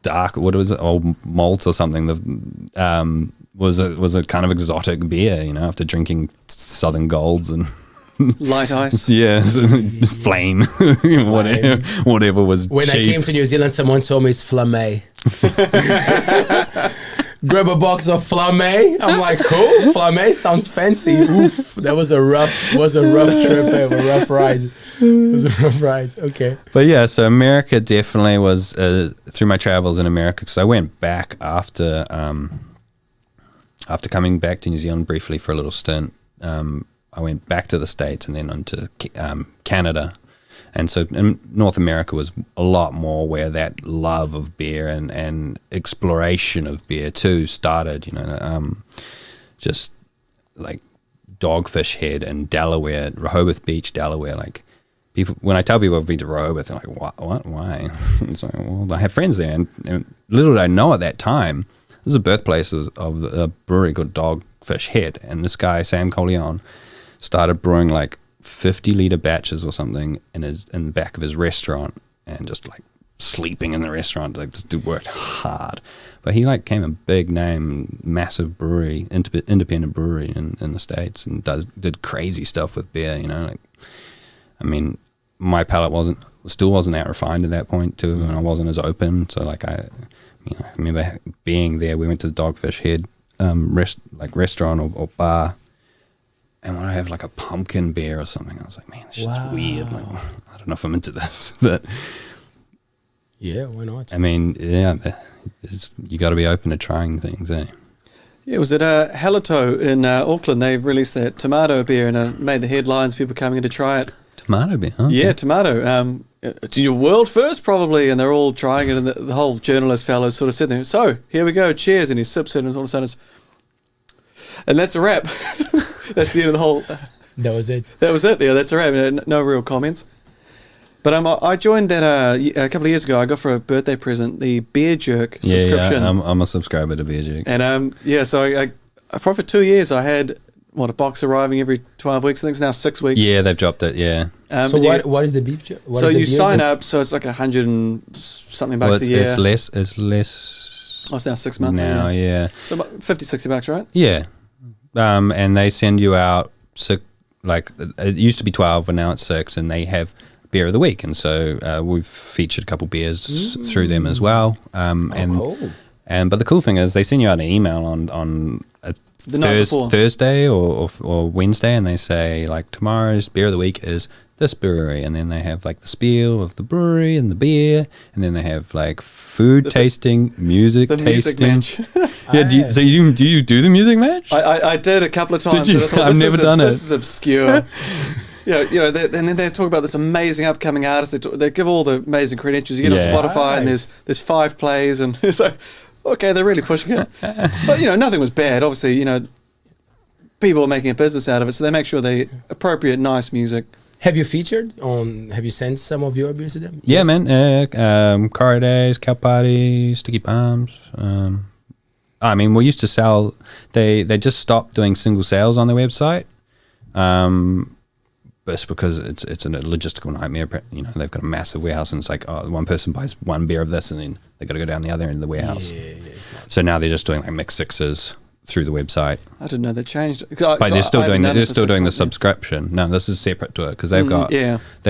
dark, what was it, old malt or something, was a kind of exotic beer, after drinking Southern Golds and light ice. Yeah, flame. whatever was when cheap. I came to New Zealand, someone told me it's flamme. Grab a box of flamme. I'm like, cool, flamme sounds fancy. Oof, that was a rough trip, a rough ride. It was a rough ride. Okay. But yeah, so America definitely was through my travels in America, because I went back after coming back to New Zealand briefly for a little stint. I went back to the States and then on to Canada. And so in North America was a lot more where that love of beer and exploration of beer too started, just like Dogfish Head and Delaware, Rehoboth Beach, Delaware. Like, people, when I tell people I've been to Rehoboth, they're like, what? Why? It's like, well, I have friends there. And little did I know at that time, this is the birthplace of a brewery called Dogfish Head. And this guy, Sam Coleon, started brewing like 50-liter batches or something in the back of his restaurant, and just like sleeping in the restaurant. Like, this dude worked hard, but he like became a big name, massive brewery, independent brewery in the States, and did crazy stuff with beer. Like, I mean, my palate still wasn't that refined at that point too, and I wasn't as open. So like, I remember being there. We went to the Dogfish Head restaurant or bar. And when I have like a pumpkin beer or something, I was like, man, this shit's weird. Like, I don't know if I'm into this. But yeah, why not? I mean, yeah, you got to be open to trying things, eh? Yeah, it was at Halito in Auckland. They released that tomato beer and made the headlines, people coming in to try it. Tomato beer? Okay. Yeah, tomato. It's your world first, probably. And they're all trying it. And the whole journalist fellow sort of sitting there, so here we go, cheers. And he sips it, and all of a sudden and that's a wrap. That's the end of the whole. That was it. That was it. Yeah, that's a wrap. No real comments. But I joined that a couple of years ago. I got for a birthday present the Beer Jerk subscription. Yeah, I'm a subscriber to Beer Jerk. And so I for 2 years I had a box arriving every 12 weeks. I think it's now 6 weeks. Yeah, they've dropped it. Yeah. So what is the beef jerk? So you sign up. So it's like $100 and something bucks a year. It's less. Oh, it's now 6 months now. Yeah. So about $50-$60, right? Yeah. And they send you out it used to be 12, and now it's 6, and they have beer of the week, and so we've featured a couple beers through them as well. Cool. but the cool thing is they send you out an email on a The night before. Thursday or Wednesday, and they say like tomorrow's beer of the week is this brewery, and then they have like the spiel of the brewery and the beer, and then they have like food tasting, music The music tasting. match. Yeah, do you do the music match? I did a couple of times. Did you? And I thought, I've never done it. This is obscure. And then they talk about this amazing upcoming artist. They give all the amazing credentials. You get on Spotify, and there's 5 plays, and it's like, okay, they're really pushing it. But nothing was bad. Obviously, people are making a business out of it, so they make sure they appropriate nice music. Have you have you sent some of your beers to them? Yeah, Yes. man. Coromandel, Kelp Party, Sticky Palms. I mean, we used to sell. They just stopped doing single sales on their website. But it's because it's a logistical nightmare. They've got a massive warehouse, and it's like, one person buys one beer of this, and then they got to go down the other end of the warehouse. It's not. So now they're just doing like mixed sixes through the website. I didn't know they changed. But they're still doing the subscription. No, this is separate to it because they've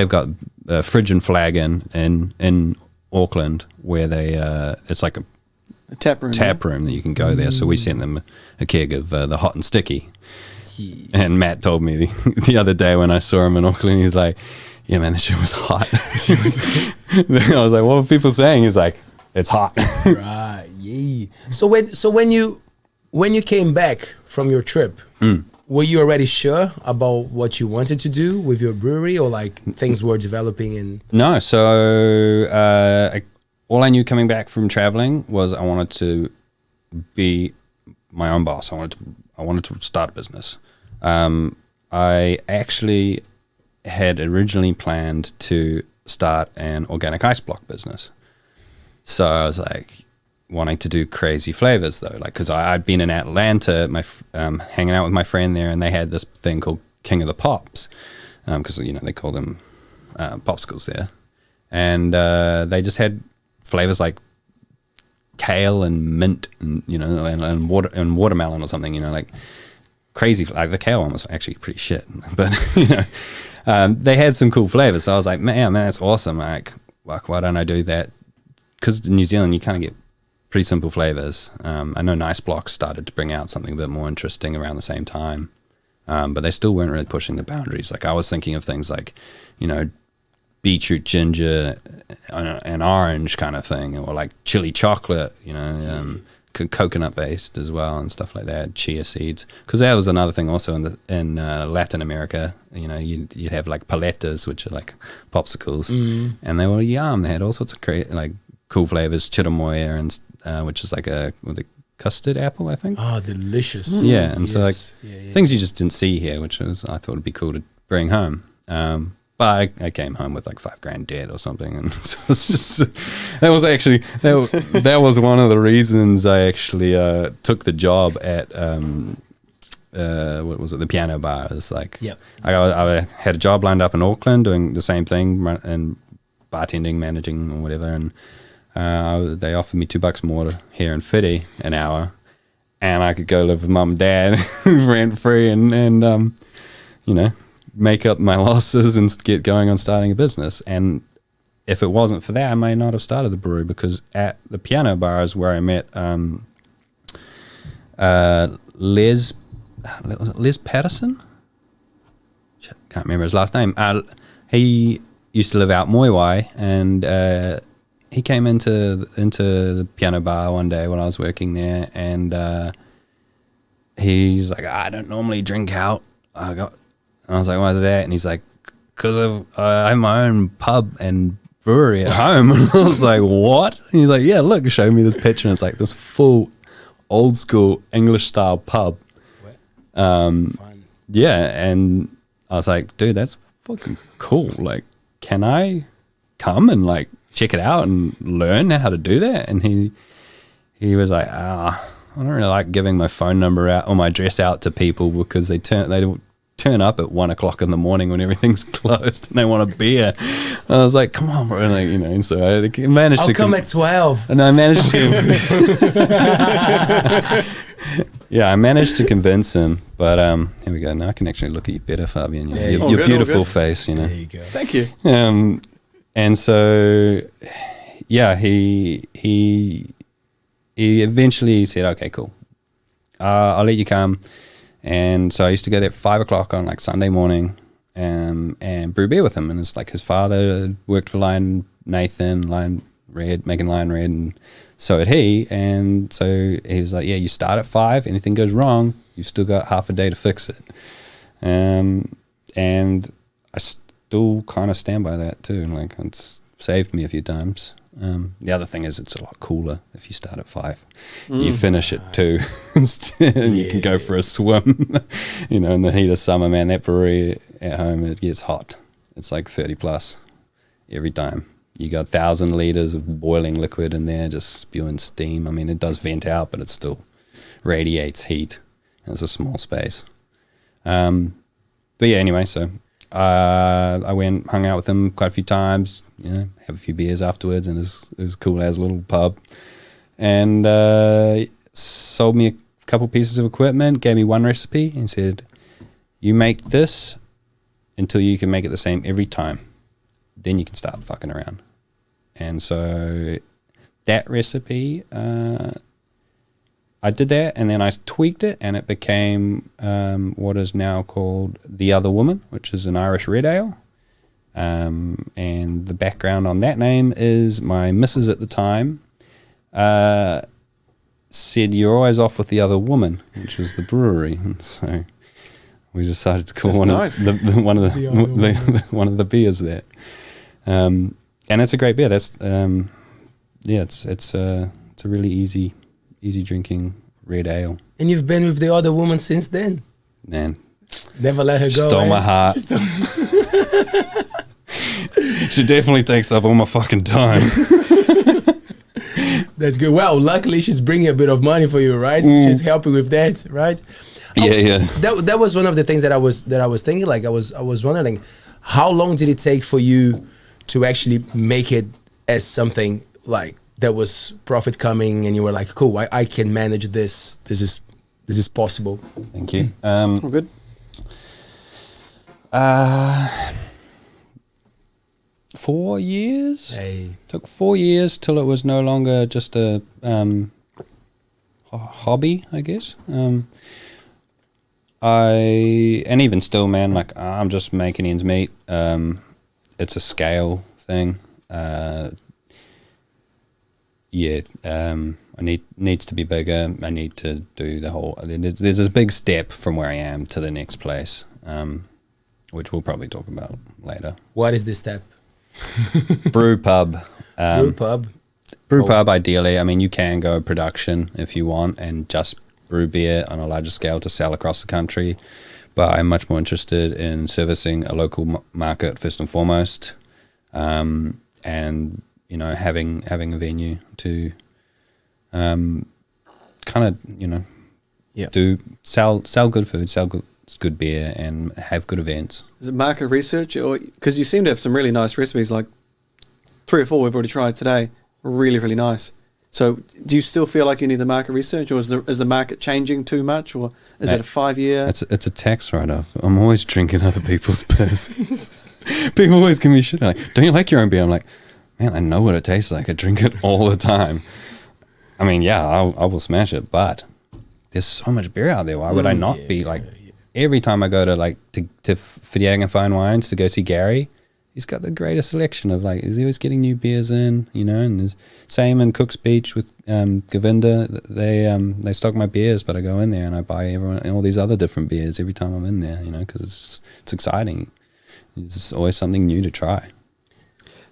got Fridge and Flag in Auckland where they it's like a tap room that you can go there. So we sent them a keg of the hot and sticky. And Matt told me the other day when I saw him in Auckland, he was like, "Yeah, man, this shit was hot." I was like, "What are people saying?" He's like, "It's hot." Right. Yeah. So when you came back from your trip, were you already sure about what you wanted to do with your brewery, or like things were developing? And No, so all I knew coming back from traveling was I wanted to be my own boss. I wanted to start a business. I actually had originally planned to start an organic ice block business. So I was like wanting to do crazy flavors though, like because I'd been in Atlanta, hanging out with my friend there, and they had this thing called King of the Pops, because they call them popsicles there, and they just had flavors like kale and mint, and and watermelon or something, like crazy. Like the kale one was actually pretty shit, but they had some cool flavors. So I was like, man, that's awesome. Like, why don't I do that? Because in New Zealand you kind of get pretty simple flavors. I know Nice Blocks started to bring out something a bit more interesting around the same time, but they still weren't really pushing the boundaries. Like I was thinking of things like, beetroot, ginger, and orange kind of thing, or like chili chocolate, coconut based as well, and stuff like that. Chia seeds, because that was another thing also in Latin America. You'd have like paletas, which are like popsicles, and they were yum. They had all sorts of cool flavors, chirimoya, and which is like a custard apple, I think. oh, delicious. Yeah, and Yes. so like Yeah. things you just didn't see here, which I thought would be cool to bring home. But I came home with like $5,000 debt or something, and so it's just that was one of the reasons I actually took the job at what was it, the piano bar. It's like I had a job lined up in Auckland doing the same thing and bartending, managing, or whatever, and they offered me $2 more here in Whitty an hour, and I could go live with mum and dad rent free, and make up my losses and get going on starting a business. And if it wasn't for that, I may not have started the brewery, because at the piano bar is where I met Les Patterson? Can't remember his last name. He used to live out Moiwai, and he came into the piano bar one day when I was working there, and he's like, I don't normally drink out. And I was like, why is that? And he's like, because I have my own pub and brewery at home. And I was like, what? And he's like, yeah, look, show me this picture. And it's like this full old school English style pub. Fun. Yeah. And I was like, dude, that's fucking cool. Like, can I come and like check it out and learn how to do that? And he was like, I don't really like giving my phone number out or my address out to people, because they don't turn up at 1 o'clock in the morning when everything's closed and they want a beer. And I was like, come on, bro. And so I managed to come at 12. And I managed to I managed to convince him. But here we go. Now I can actually look at you better, Fabian. Your good, beautiful good. face, There you go. Thank you. And so, yeah, he he eventually said, okay, cool. I'll let you come. And so I used to go there at 5 o'clock on like Sunday morning and brew beer with him. And it's like his father worked for Lion Nathan, Lion Red, making Lion Red, and so had he. And so he was like, yeah, you start at 5, anything goes wrong, you've still got half a day to fix it. And I still kind of stand by that too. Like, it's saved me a few times. The other thing is it's a lot cooler if you start at 5. You finish at 2 instead, and you can go for a swim. You know, in the heat of summer, man, that brewery at home, it gets hot. It's like 30 plus every time. You got 1,000 liters of boiling liquid in there, just spewing steam. I mean, it does vent out, but it still radiates heat. It's a small space. But yeah, anyway, so I went, hung out with him quite a few times, you know, have a few beers afterwards in his cool ass little pub, and sold me a couple pieces of equipment, gave me one recipe, and said, you make this until you can make it the same every time. Then you can start fucking around. And so that recipe, I did that, and then I tweaked it, and it became what is now called The Other Woman, which is an Irish red ale. And the background on that name is my missus at the time said, you're always off with the other woman, which was the brewery. And so we decided to call one of the beers that. And it's a great beer. That's it's a really easy drinking red ale. And you've been with the other woman since then? Man. Never let her go. Stole my heart. She definitely takes up all my fucking time. That's good. Well, luckily she's bringing a bit of money for you, right? She's helping with that, right? Yeah. That was one of the things that I was thinking. Like I was wondering, how long did it take for you to actually make it as something like that was profit coming, and you were like, cool, I can manage this. This is possible. Thank you. Good. 4 years. Hey. Took 4 years till it was no longer just a hobby, I guess. And even still, man, like I'm just making ends meet. It's a scale thing. Needs to be bigger. I need to do the whole. There's a big step from where I am to the next place, which we'll probably talk about later. What is this step? Brew pub. Brew pub, ideally. I mean, you can go production if you want and just brew beer on a larger scale to sell across the country. But I'm much more interested in servicing a local market first and foremost, and you know, having a venue to kind of, you know, do sell good food, sell good beer, and have good events. Is it market research, or because you seem to have some really nice recipes, like 3 or 4 we've already tried today, really, really nice. So do you still feel like you need the market research, or is the market changing too much, or is it a 5-year? It's a tax write-off. I'm always drinking other people's piss. People always give me shit like, don't you like your own beer? I'm like, man, I know what it tastes like. I drink it all the time. I mean, yeah, I will smash it, but there's so much beer out there. Why would I not be like? Every time I go to like to Fabian Fine Wines to go see Gary, he's got the greatest selection of like, he's always getting new beers in, you know. And there's same in Cook's Beach with Govinda. They stock my beers, but I go in there and I buy all these other different beers every time I'm in there, you know, because it's exciting. There's always something new to try.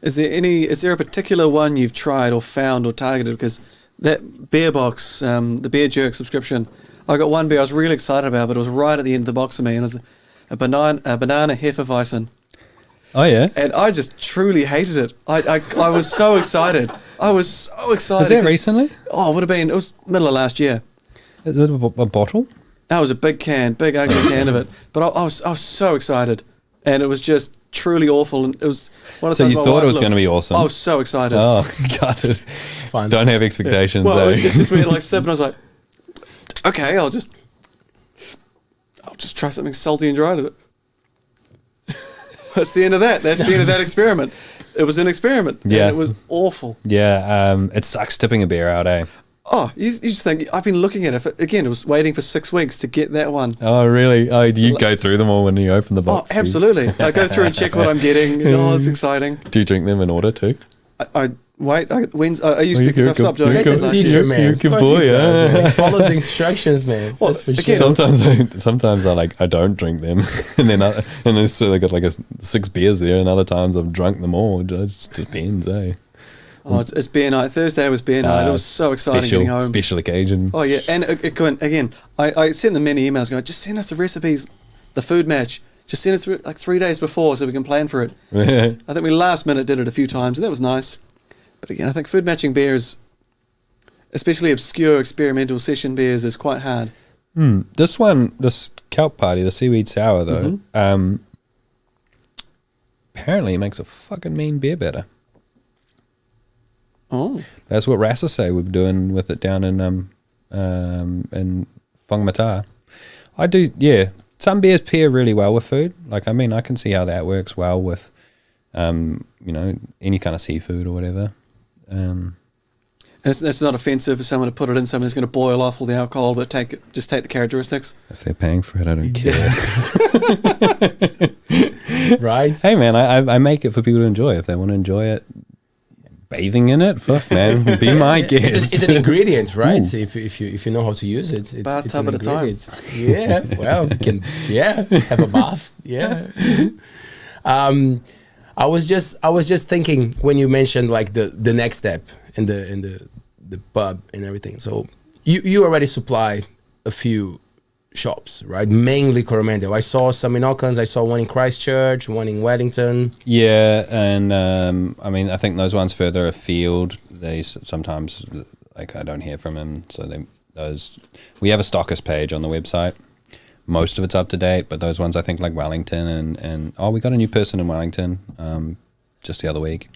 Is there a particular one you've tried or found or targeted? Because that beer box, the Beer Jerk subscription, I got one beer I was really excited about, but it was right at the end of the box for me, and it was a banana Hefeweizen. Oh yeah, and I just truly hated it. I was so excited. I was so excited. Was that recently? Oh, it was middle of last year. Is it a bottle? That was a big ugly can of it. But I was so excited, and it was just truly awful. And it was one of the So you thought it was going to be awesome? I was so excited. Oh, got it. Fine. Don't have expectations. Well, though. it's just weird. Like sipping, I was like, okay, I'll just try something salty and dry with it. That's the end of that. That's the end of that experiment. It was an experiment. Yeah. And it was awful. Yeah. It sucks tipping a beer out, eh? Oh, you just think, I've been looking at it. Again, it was waiting for 6 weeks to get that one. Oh, really? Oh, do you go through them all when you open the box? Oh, absolutely. I go through and check what I'm getting. Oh, it's exciting. Do you drink them in order too? I wait. I used to, because I've stopped doing it. He's a teacher, man. You're a good boy, man. He follows the instructions, man. Well, That's for sure. again, Sometimes I don't drink them, and then I got like 6 beers there, and other times I've drunk them all. It just depends, eh? Oh, it's beer night. Thursday was beer night. It was so exciting getting home. Special occasion. Oh yeah, and again, I sent them many emails going, just send us the recipes, the food match. Just send it like 3 days before so we can plan for it. I think we last minute did it a few times, and that was nice. But again, I think food matching beers, especially obscure experimental session beers, is quite hard. This Kelp Party, the seaweed sour though, apparently it makes a fucking mean beer better. Oh, that's what Rasa say we're doing with it down in Whangamata. I do, yeah. Some beers pair really well with food. Like, I mean, I can see how that works well with, any kind of seafood or whatever. And it's not offensive for someone to put it in something that's going to boil off all the alcohol, but just take the characteristics. If they're paying for it, I don't care. Right? Hey, man, I make it for people to enjoy. If they want to enjoy it, bathing in it, fuck, man, be my guest. It's an ingredient, right? If you know how to use it, it's bathtub an at a time. ingredient. Yeah, well, you can have a bath. Yeah. I was just thinking when you mentioned like the next step in the pub and everything. So you already supply a few shops, right? Mainly Coromandel. I saw some in Auckland. I saw one in Christchurch, one in Wellington. Yeah, and I mean, I think those ones further afield, they sometimes, like, I don't hear from them. So we have a stockist page on the website. Most of it's up to date, but those ones I think like Wellington and we got a new person in Wellington just the other week.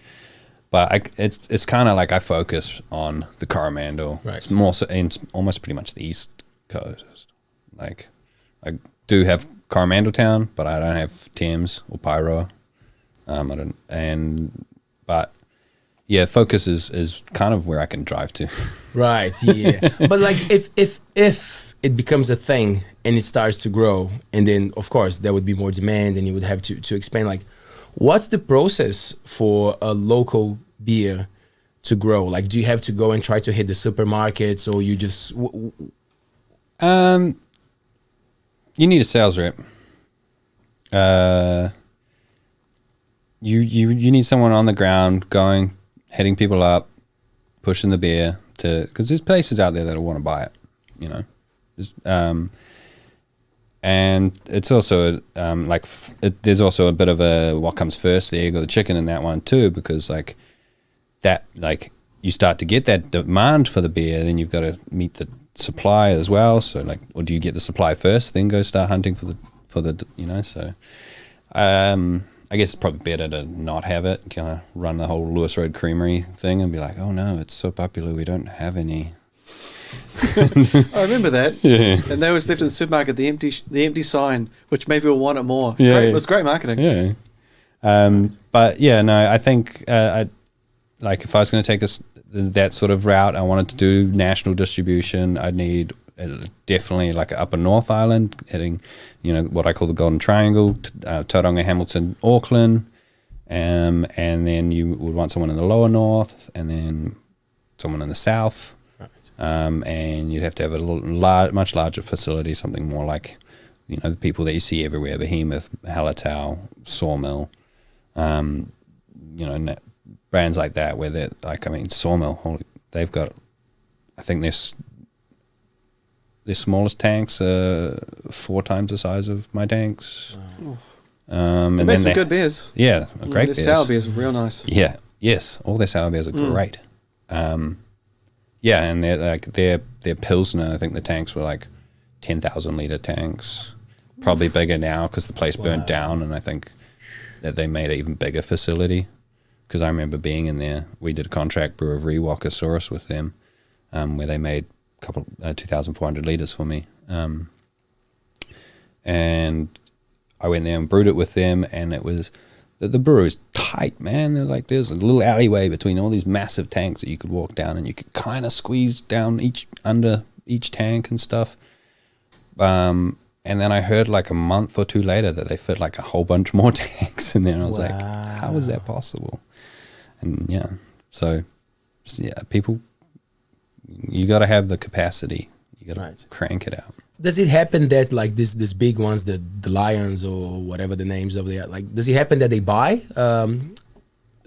But it's kind of like I focus on the Coromandel. Right. It's more so, it's almost pretty much the East Coast. Like, I do have Coromandel Town, but I don't have Thames or Pyro. But yeah, focus is kind of where I can drive to. Right. Yeah. But like, if it becomes a thing and it starts to grow, and then of course there would be more demand, and you would have to expand. Like, what's the process for a local beer to grow? Like, do you have to go and try to hit the supermarkets, or you just you need a sales rep. You need someone on the ground going, hitting people up, pushing the beer because there's places out there that want to buy it, you know. And it's also there's also a bit of a what comes first, the egg or the chicken in that one too, because like you start to get that demand for the beer, then you've got to meet the supply as well. So like, or do you get the supply first, then go start hunting for the you know? So I guess it's probably better to not have it. Kind of run the whole Lewis Road Creamery thing and be like, oh no, it's so popular, we don't have any. I remember that. Yeah. And they was left in the supermarket, the empty sign, which made people want it more. Yeah. It was great marketing. Yeah. But yeah, no, I think if I was going to take that sort of route, I wanted to do national distribution. I'd need definitely like Upper North Island, hitting, what I call the Golden Triangle, Tauranga, Hamilton, Auckland, and then you would want someone in the Lower North, and then someone in the South. And you'd have to have a much larger facility, something more like, the people that you see everywhere, Behemoth, Hallertau, Sawmill, brands like that, where they're like, Sawmill, they've got, I think their smallest tanks are 4 times the size of my tanks. Wow. They make some good beers. Yeah, great beers. Their sour beers are real nice. Yeah, yes, all their sour beers are great. Yeah, and their Pilsner, I think the tanks were like 10,000 litre tanks. Probably bigger now because the place burnt down, and I think that they made an even bigger facility. Because I remember being in there. We did a contract brewery, Walkersaurus, with them, where they made 2,400 litres for me. And I went there and brewed it with them, and it was the brewery's tight, man. They're like, there's a little alleyway between all these massive tanks that you could walk down, and you could kind of squeeze down under each tank and stuff. And then I heard like a month or two later that they fit like a whole bunch more tanks in there, and I was like, how is that possible? And yeah, so yeah, people, you got to have the capacity. You got to crank it out. Does it happen that like this big ones, the Lions or whatever the names of the, like, does it happen that they buy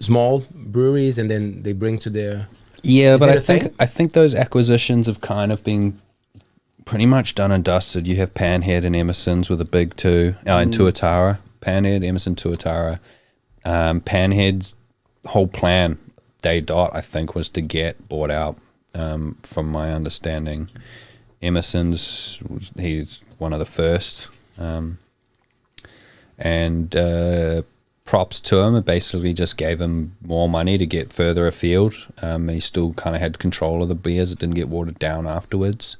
small breweries and then they bring to their? Yeah, but I think those acquisitions have kind of been pretty much done and dusted. You have Panhead and Emerson's with a big two, and Tuatara. Panhead, Emerson, Tuatara. Panhead's whole plan, day dot, I think, was to get bought out, from my understanding. Emerson's, he's one of the first, and props to him. It basically just gave him more money to get further afield. He still kind of had control of the beers. It didn't get watered down afterwards.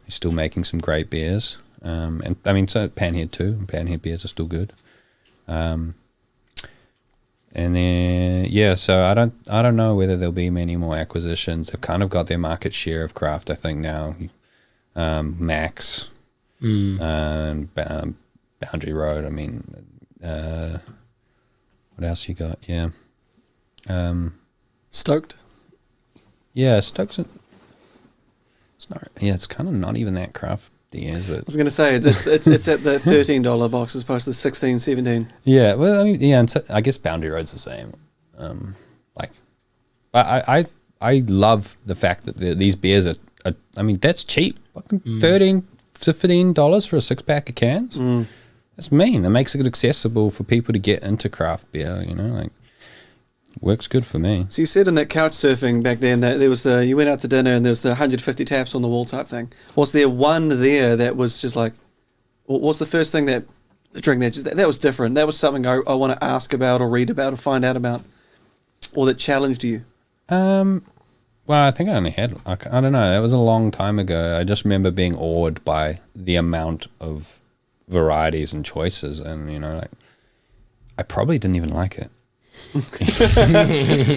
He's still making some great beers, and I mean, so Panhead too. Panhead beers are still good. And then yeah, so I don't know whether there'll be many more acquisitions. They've kind of got their market share of craft, I think, now. Max, and Boundary Road. I mean, what else you got? Yeah, Stoked. Yeah, Stokes. It's not. Yeah, it's kind of not even that crafty, is it? I was going to say it's at the $13 box as opposed to the 16, 17. Yeah, well, I mean, yeah, and so I guess Boundary Road's the same. Like, I love the fact that these beers are. I mean, that's cheap. Fucking $13 to $15 for a 6-pack of cans. That's mean. It makes it accessible for people to get into craft beer. You know, like, works good for me. So you said in that couch surfing back then that there was you went out to dinner and there was the 150 taps on the wall type thing. Was there one there that was just like, what's the first thing that the drink that was different? That was something I want to ask about or read about or find out about, or that challenged you? Well, I think I only had, I don't know, that was a long time ago. I just remember being awed by the amount of varieties and choices, and, you know, like, I probably didn't even like it.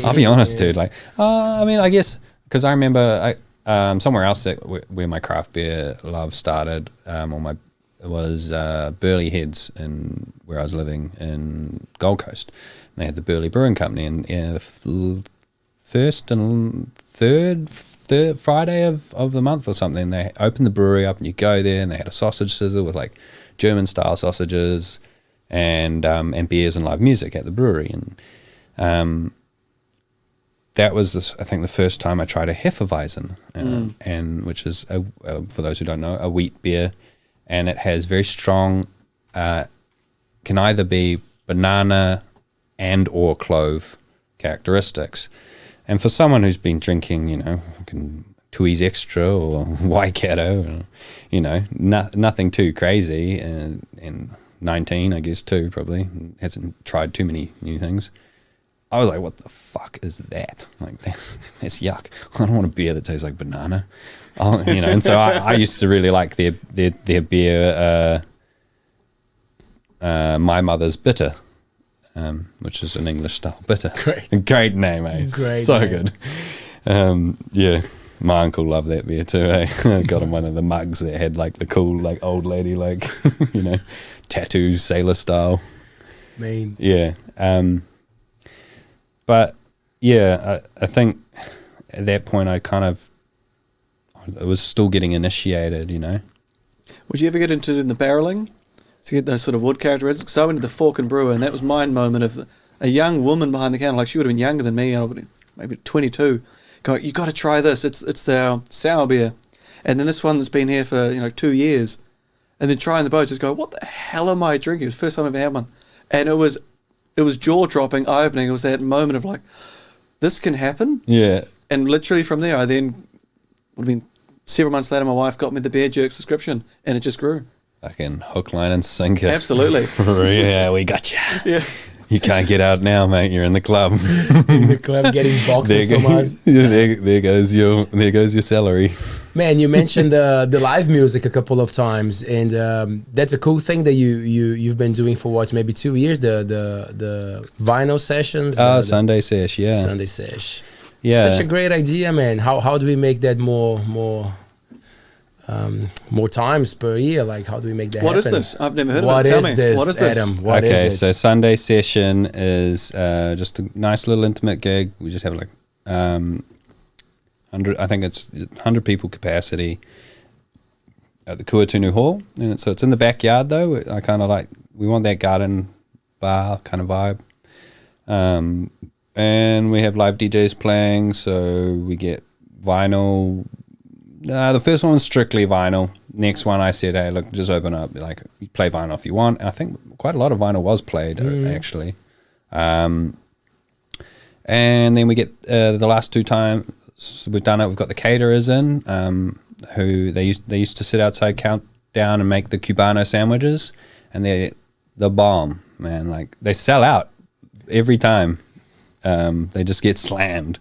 I'll be honest, dude. Like, I mean, I guess, because I remember somewhere else where my craft beer love started, was Burley Heads, where I was living in Gold Coast. And they had the Burley Brewing Company, and the first and third Friday of the month or something, they opened the brewery up, and you go there, and they had a sausage sizzle with like German style sausages and beers and live music at the brewery. And that was I think the first time I tried a Hefeweizen, and which is for those who don't know, a wheat beer, and it has very strong can either be banana and or clove characteristics. And for someone who's been drinking, you know, Tui's Extra or Waikato, or, you know, nothing too crazy, and 19, I guess, too, probably, hasn't tried too many new things. I was like, what the fuck is that? Like, that's yuck. I don't want a beer that tastes like banana. You know, and so I used to really like their beer, My Mother's Bitter. Which is an English style bitter. Great name, eh? Great so name. Good. Yeah, my uncle loved that beer too, eh? I got him one of the mugs that had like the cool, like, old lady, like, you know, tattoos, sailor style. Main. Yeah. But yeah, I think at that point I was still getting initiated, you know. Would you ever get into the barreling to get those sort of wood characteristics? So I went to the Fork and Brewer, and that was my moment of a young woman behind the counter, like she would have been younger than me, maybe 22, going, you got to try this. It's their sour beer. And then this one that's been here for 2 years. And then trying the boat, just go, what the hell am I drinking? It was the first time I've ever had one. And it was jaw-dropping, eye-opening. It was that moment of like, this can happen? Yeah. And literally from there, I then, would have been several months later, my wife got me the Beer Jerk subscription, and it just grew. Fucking hook, line, and sinker. Absolutely. Yeah, we got you. Yeah. You can't get out now, mate. You're in the club. In the club getting boxes from us. There goes your salary. Man, you mentioned the live music a couple of times, and that's a cool thing that you've been doing for what, maybe 2 years. The vinyl sessions. Sunday sesh, yeah. Sunday sesh. Yeah. Such a great idea, man. How do we make that more times per year? Like, how do we make that What happen? is this? I've never heard of What it. Tell is me. this, What is this? Adam? What Okay, is it? so Sunday session is just a nice little intimate gig. We just have like 100, I think it's 100 people capacity at the Kuatunu Hall. And so it's in the backyard though. I kind of like, we want that garden bar kind of vibe. And we have live DJs playing, so we get vinyl. The first one was strictly vinyl. Next one, I said, hey, look, just open up. Like, you play vinyl if you want. And I think quite a lot of vinyl was played, actually. And then we get the last two times we've done it, we've got the caterers in, who they used to sit outside, count down, and make the Cubano sandwiches. And they're the bomb, man. Like, they sell out every time. They just get slammed.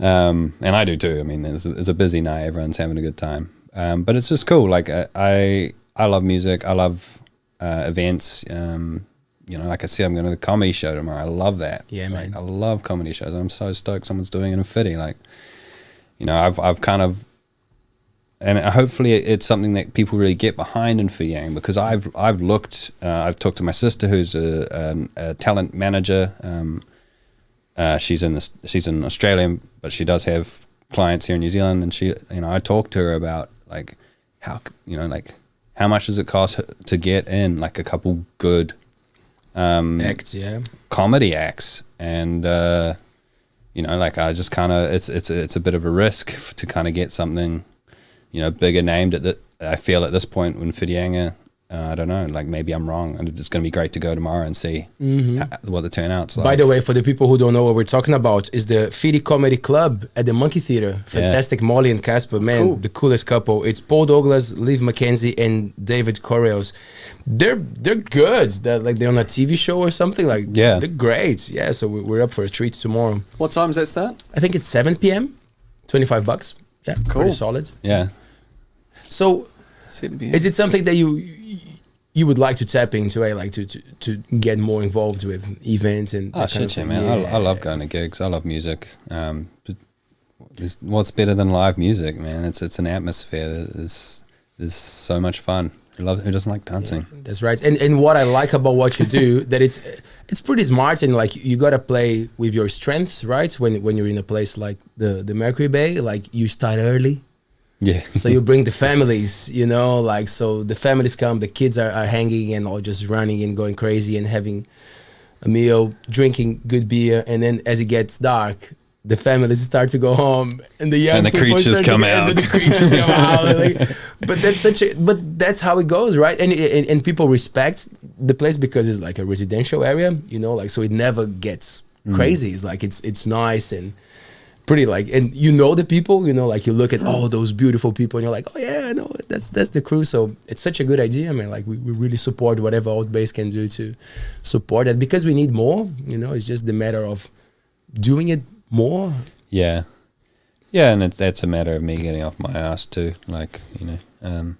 And I do too. I mean, it's a busy night. Everyone's having a good time. But it's just cool. Like, I love music. I love events. You know, like I said, I'm going to the comedy show tomorrow. I love that. Yeah, like, man. I love comedy shows. I'm so stoked someone's doing it in Fitty. Like, you know, I've kind of, and hopefully it's something that people really get behind in Whitianga, because I've looked, I've talked to my sister who's a talent manager. She's in Australia, but she does have clients here in New Zealand, and she, you know, I talked to her about like how, you know, like how much does it cost to get in like a couple good Acts, yeah. comedy acts, and you know, like I just kind of, it's a bit of a risk to kind of get something, you know, bigger named at that. I feel at this point in Whitianga, I don't know, like maybe I'm wrong, and it's going to be great to go tomorrow and see what the turnout's like. By the way, for the people who don't know what we're talking about, is the Fitty Comedy Club at the Monkey Theatre. Fantastic. Molly and Casper, man, Cool. the coolest couple. It's Paul Douglas, Liv McKenzie, and David Correos. They're good. They're on a TV show or something. Like, Yeah. they're great. Yeah, so we're up for a treat tomorrow. What time does that start? I think it's 7 p.m. $25. Yeah, Cool. pretty solid. Yeah. So, 7 p.m. is it something that you would like to tap into, like to get more involved with events and Oh that kind of shit, yeah, thing? man! I love going to gigs. I love music. What's better than live music, man? It's an atmosphere. There's so much fun. Who doesn't like dancing? Yeah, that's right. And what I like about what you do, that it's pretty smart, and like you gotta play with your strengths, right? When you're in a place like the Magri Bay, like you start early. Yeah. So you bring the families, you know, like, so the families come, the kids are hanging and all just running and going crazy and having a meal, drinking good beer, and then as it gets dark, the families start to go home, and the young And the people creatures start to come get- out. and the creatures come out. Like, but that's how it goes, right? And people respect the place because it's like a residential area, you know, like, so it never gets crazy. It's like it's nice and pretty, like, and you know the people, you know, like you look at all those beautiful people and you're like, oh yeah, no, that's the crew. So it's such a good idea, man. Like we really support whatever ALTBAYS can do to support that, because we need more, you know. It's just the matter of doing it more. Yeah, and that's a matter of me getting off my ass too. Like, you know,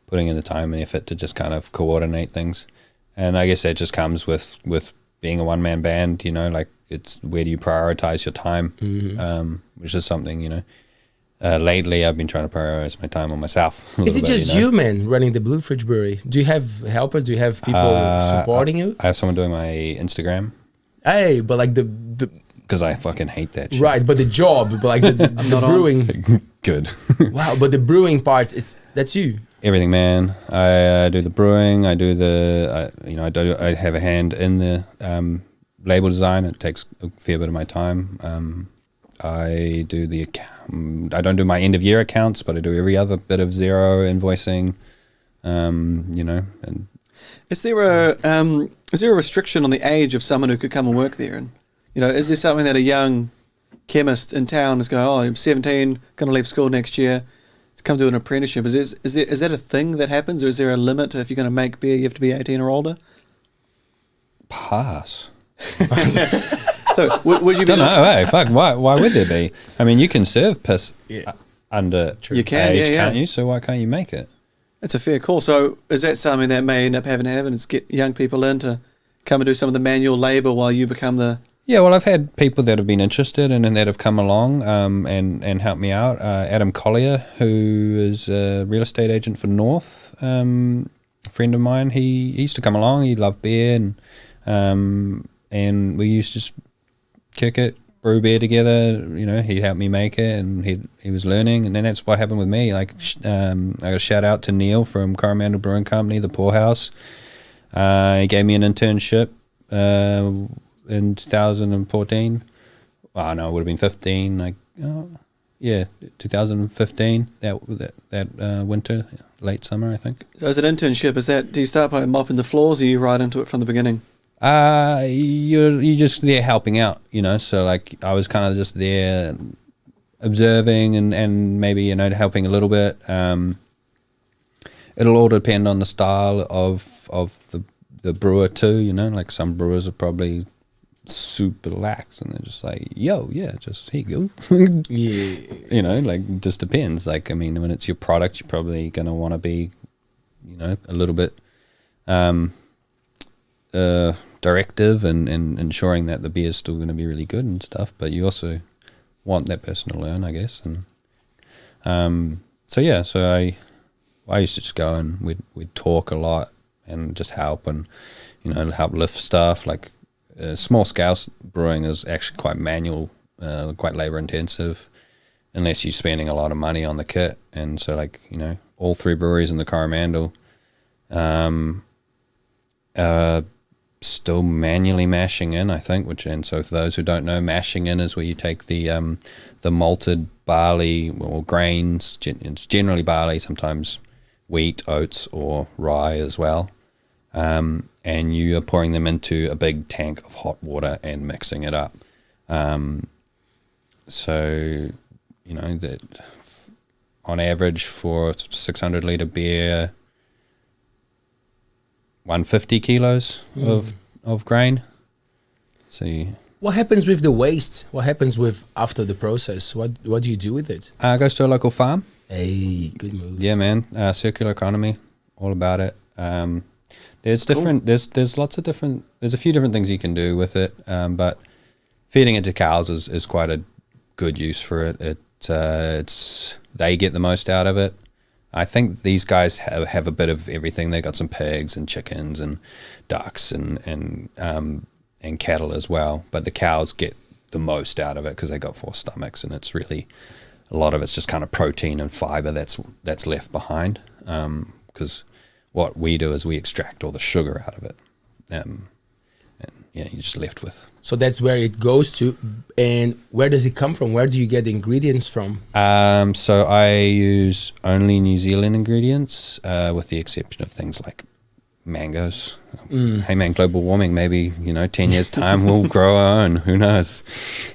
putting in the time and effort to just kind of coordinate things. And I guess that just comes with being a one man band. You know, like, it's where do you prioritize your time, which is something, you know. Lately, I've been trying to prioritize my time on myself. Is it just you, man, running the Blue Fridge Brewery? Do you have helpers? Do you have people supporting you? I have someone doing my Instagram Hey, but like the because I fucking hate that shit. right, but the job, but like the brewing. Good. Wow, but the brewing part that's you. Everything, man. I do the brewing. I do I have a hand in the label design. It takes a fair bit of my time. I do the account. I don't do my end of year accounts, but I do every other bit of zero invoicing. You know, and Is there a restriction on the age of someone who could come and work there? And, you know, is there something that a young chemist in town is going, oh, I'm 17, going to leave school next year, to come do an apprenticeship? Is that a thing that happens, or is there a limit to if you're going to make beer, you have to be 18 or older? pass. So would you be? Don't know, hey, fuck, why would there be? I mean, you can serve piss under You can, age, yeah. can't you? So why can't you make it? That's a fair call. So is that something that may end up having to happen? Is get young people in to come and do some of the manual labour while you become the... Yeah, well, I've had people that have been interested and that have come along and helped me out. Adam Collier, who is a real estate agent for North, a friend of mine, he used to come along. He loved beer, and we used to just kick it, brew beer together. You know, he helped me make it, and he was learning, and then that's what happened with me. Like, I got a shout out to Neil from Coromandel Brewing Company, the Poorhouse. He gave me an internship in 2014. Oh no, it would have been 15. Like, 2015. That winter, late summer, I think. So as an internship, do you start by mopping the floors, or you right into it from the beginning? You're just there helping out, you know. So like, I was kind of just there observing and maybe, you know, helping a little bit. It'll all depend on the style of the brewer too, you know. Like, some brewers are probably super lax and they're just like, yo, yeah, just here you go. Yeah. You know, like, just depends. Like, I mean, when it's your product, you're probably going to want to be, you know, a little bit directive and ensuring that the beer is still going to be really good and stuff, but you also want that person to learn, I guess. And so I used to just go and we'd talk a lot and just help and, you know, help lift stuff. Like, small scale brewing is actually quite manual, quite labor intensive, unless you're spending a lot of money on the kit. And so, like, you know, all 3 breweries in the Coromandel still manually mashing in, I think. And so for those who don't know, mashing in is where you take the malted barley or grains. It's generally barley, sometimes wheat, oats, or rye as well. And you are pouring them into a big tank of hot water and mixing it up. So, you know, that on average for 600 litre beer, 150 kilos of grain. So what happens with the waste? What happens with after the process? What do you do with it? Goes to a local farm. Hey, good move. Yeah, man. Circular economy, all about it. There's different. Cool. There's lots of different. There's a few different things you can do with it. But feeding it to cows is quite a good use for it. They get the most out of it. I think these guys have a bit of everything. They got some pigs and chickens and ducks and cattle as well. But the cows get the most out of it because they got 4 stomachs, and it's really, a lot of it's just kind of protein and fiber that's left behind. Because what we do is we extract all the sugar out of it, and yeah, you're just left with. So that's where it goes to. And where does it come from? Where do you get the ingredients from? So I use only New Zealand ingredients, with the exception of things like mangoes. Hey man, global warming, maybe, 10 years time we'll grow our own. Who knows?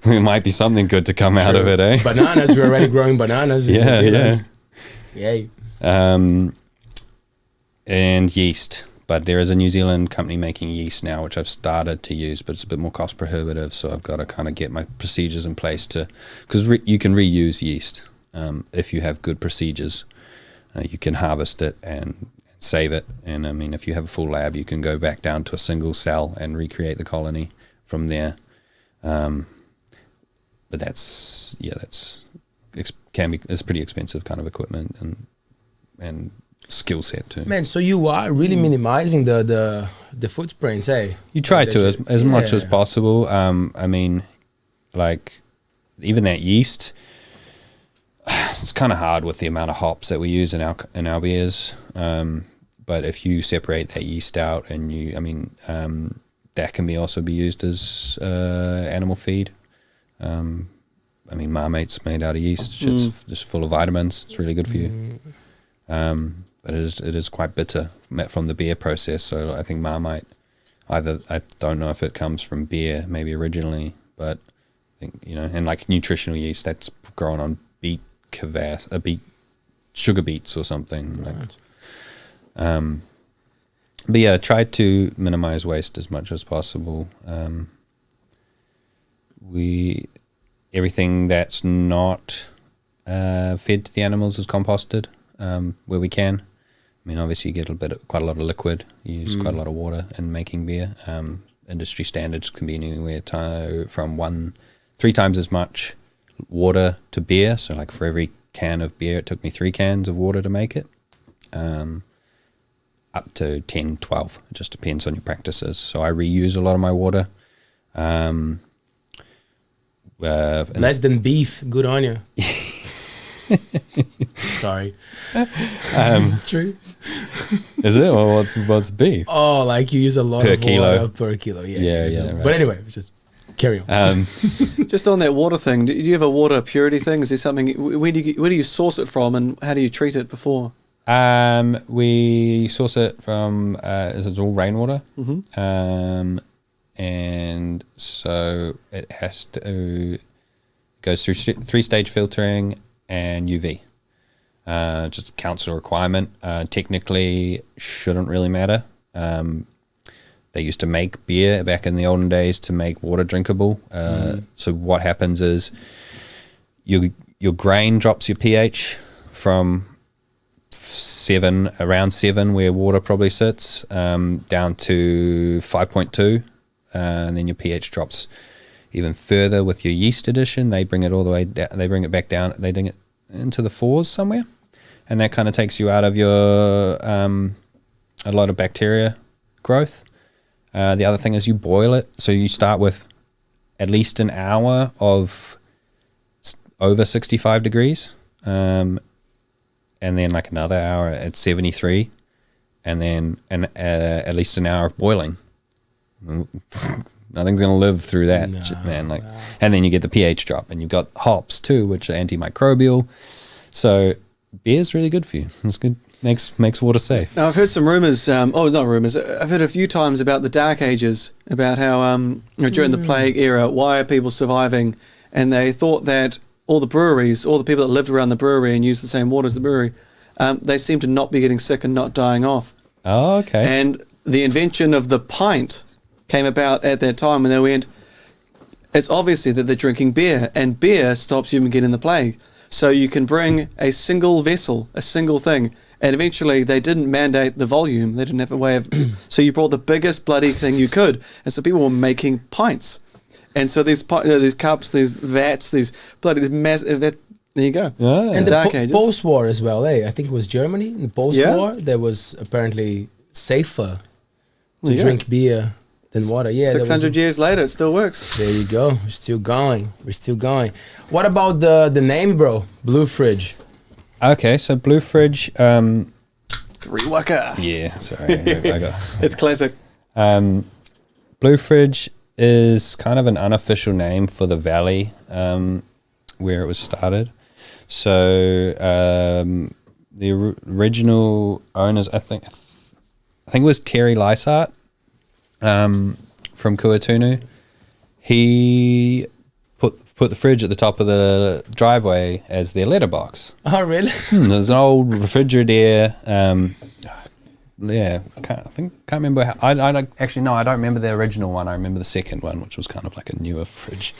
There might be something good to come out of it, eh? Bananas, we're already growing bananas in New Zealand. Yay. And yeast. But there is a New Zealand company making yeast now, which I've started to use, but it's a bit more cost prohibitive. So I've got to kind of get my procedures in place because you can reuse yeast if you have good procedures. You can harvest it and save it. And I mean, if you have a full lab, you can go back down to a single cell and recreate the colony from there. But it's pretty expensive kind of equipment and skill set too. Man, so you are really minimizing the footprints, eh? You try to as much as possible. I mean, like, even that yeast, it's kind of hard with the amount of hops that we use in our beers. But if you separate that yeast out and that can also be used as animal feed. I mean, Marmite's made out of yeast. It's just full of vitamins. It's really good for you. But it is quite bitter from the beer process. So I think Marmite, I don't know if it comes from beer maybe originally, but I think, and like nutritional yeast that's grown on sugar beets or something. Right. But yeah, try to minimize waste as much as possible. everything that's not fed to the animals is composted where we can. I mean, obviously you get quite a lot of liquid. You use quite a lot of water in making beer. Industry standards can be anywhere from 3 times as much water to beer. So like for every can of beer, it took me 3 cans of water to make it. Up to 10, 12. It just depends on your practices. So I reuse a lot of my water. Less than beef. Good on you. Sorry. It's true. Is it? Well, what's beef? Oh, like you use a lot Per of kilo. water per kilo. Yeah. Right. But anyway, just carry on. Just on that water thing, do you have a water purity thing? Is there something? Where do you source it from, and how do you treat it before? We source it from it's all rainwater. And so it has to goes through 3-stage filtering and UV. Just council requirement. Technically, shouldn't really matter. They used to make beer back in the olden days to make water drinkable. So what happens is your grain drops your pH from around 7, where water probably sits, down to 5.2, and then your pH drops even further with your yeast addition. They bring it all the way down. They bring it back down. They bring it into the 4s somewhere, and that kind of takes you out of your a lot of bacteria growth. The other thing is you boil it, so you start with at least an hour of over 65 degrees. And then like another hour at 73, and then at least an hour of boiling. Nothing's gonna live through that, man. Like, and then you get the pH drop, and you've got hops too, which are antimicrobial. So beer's really good for you. It's good. Makes water safe. Now I've heard some rumors. Not rumors. I've heard a few times about the Dark Ages, about how during the plague era, why are people surviving? And they thought that all the breweries, all the people that lived around the brewery and used the same water as the brewery, they seem to not be getting sick and not dying off. Oh, okay. And the invention of the pint came about at that time, when they went, it's obviously that they're drinking beer, and beer stops you from getting the plague. So you can bring a single vessel, a single thing, and eventually they didn't mandate the volume. They didn't have a way of... So you brought the biggest bloody thing you could, and so people were making pints. And so these cups, these vats, these massive... There you go. Yeah. And Dark Ages. post-war as well, I think it was Germany. In the post-war, there was apparently safer to drink beer than water. Yeah, 600 years later, it still works. There you go. We're still going. What about the name, bro? Blue Fridge. Okay, so Blue Fridge. Rewaka. Yeah, sorry. I got It's classic. Blue Fridge is kind of an unofficial name for the valley where it was started. So the original owners, I think it was Terry Lysart from Kuatunu. He put the fridge at the top of the driveway as their letterbox. Oh, really? There's an old refrigerator. Can't remember how. I don't remember the original one. I remember the second one, which was kind of like a newer fridge.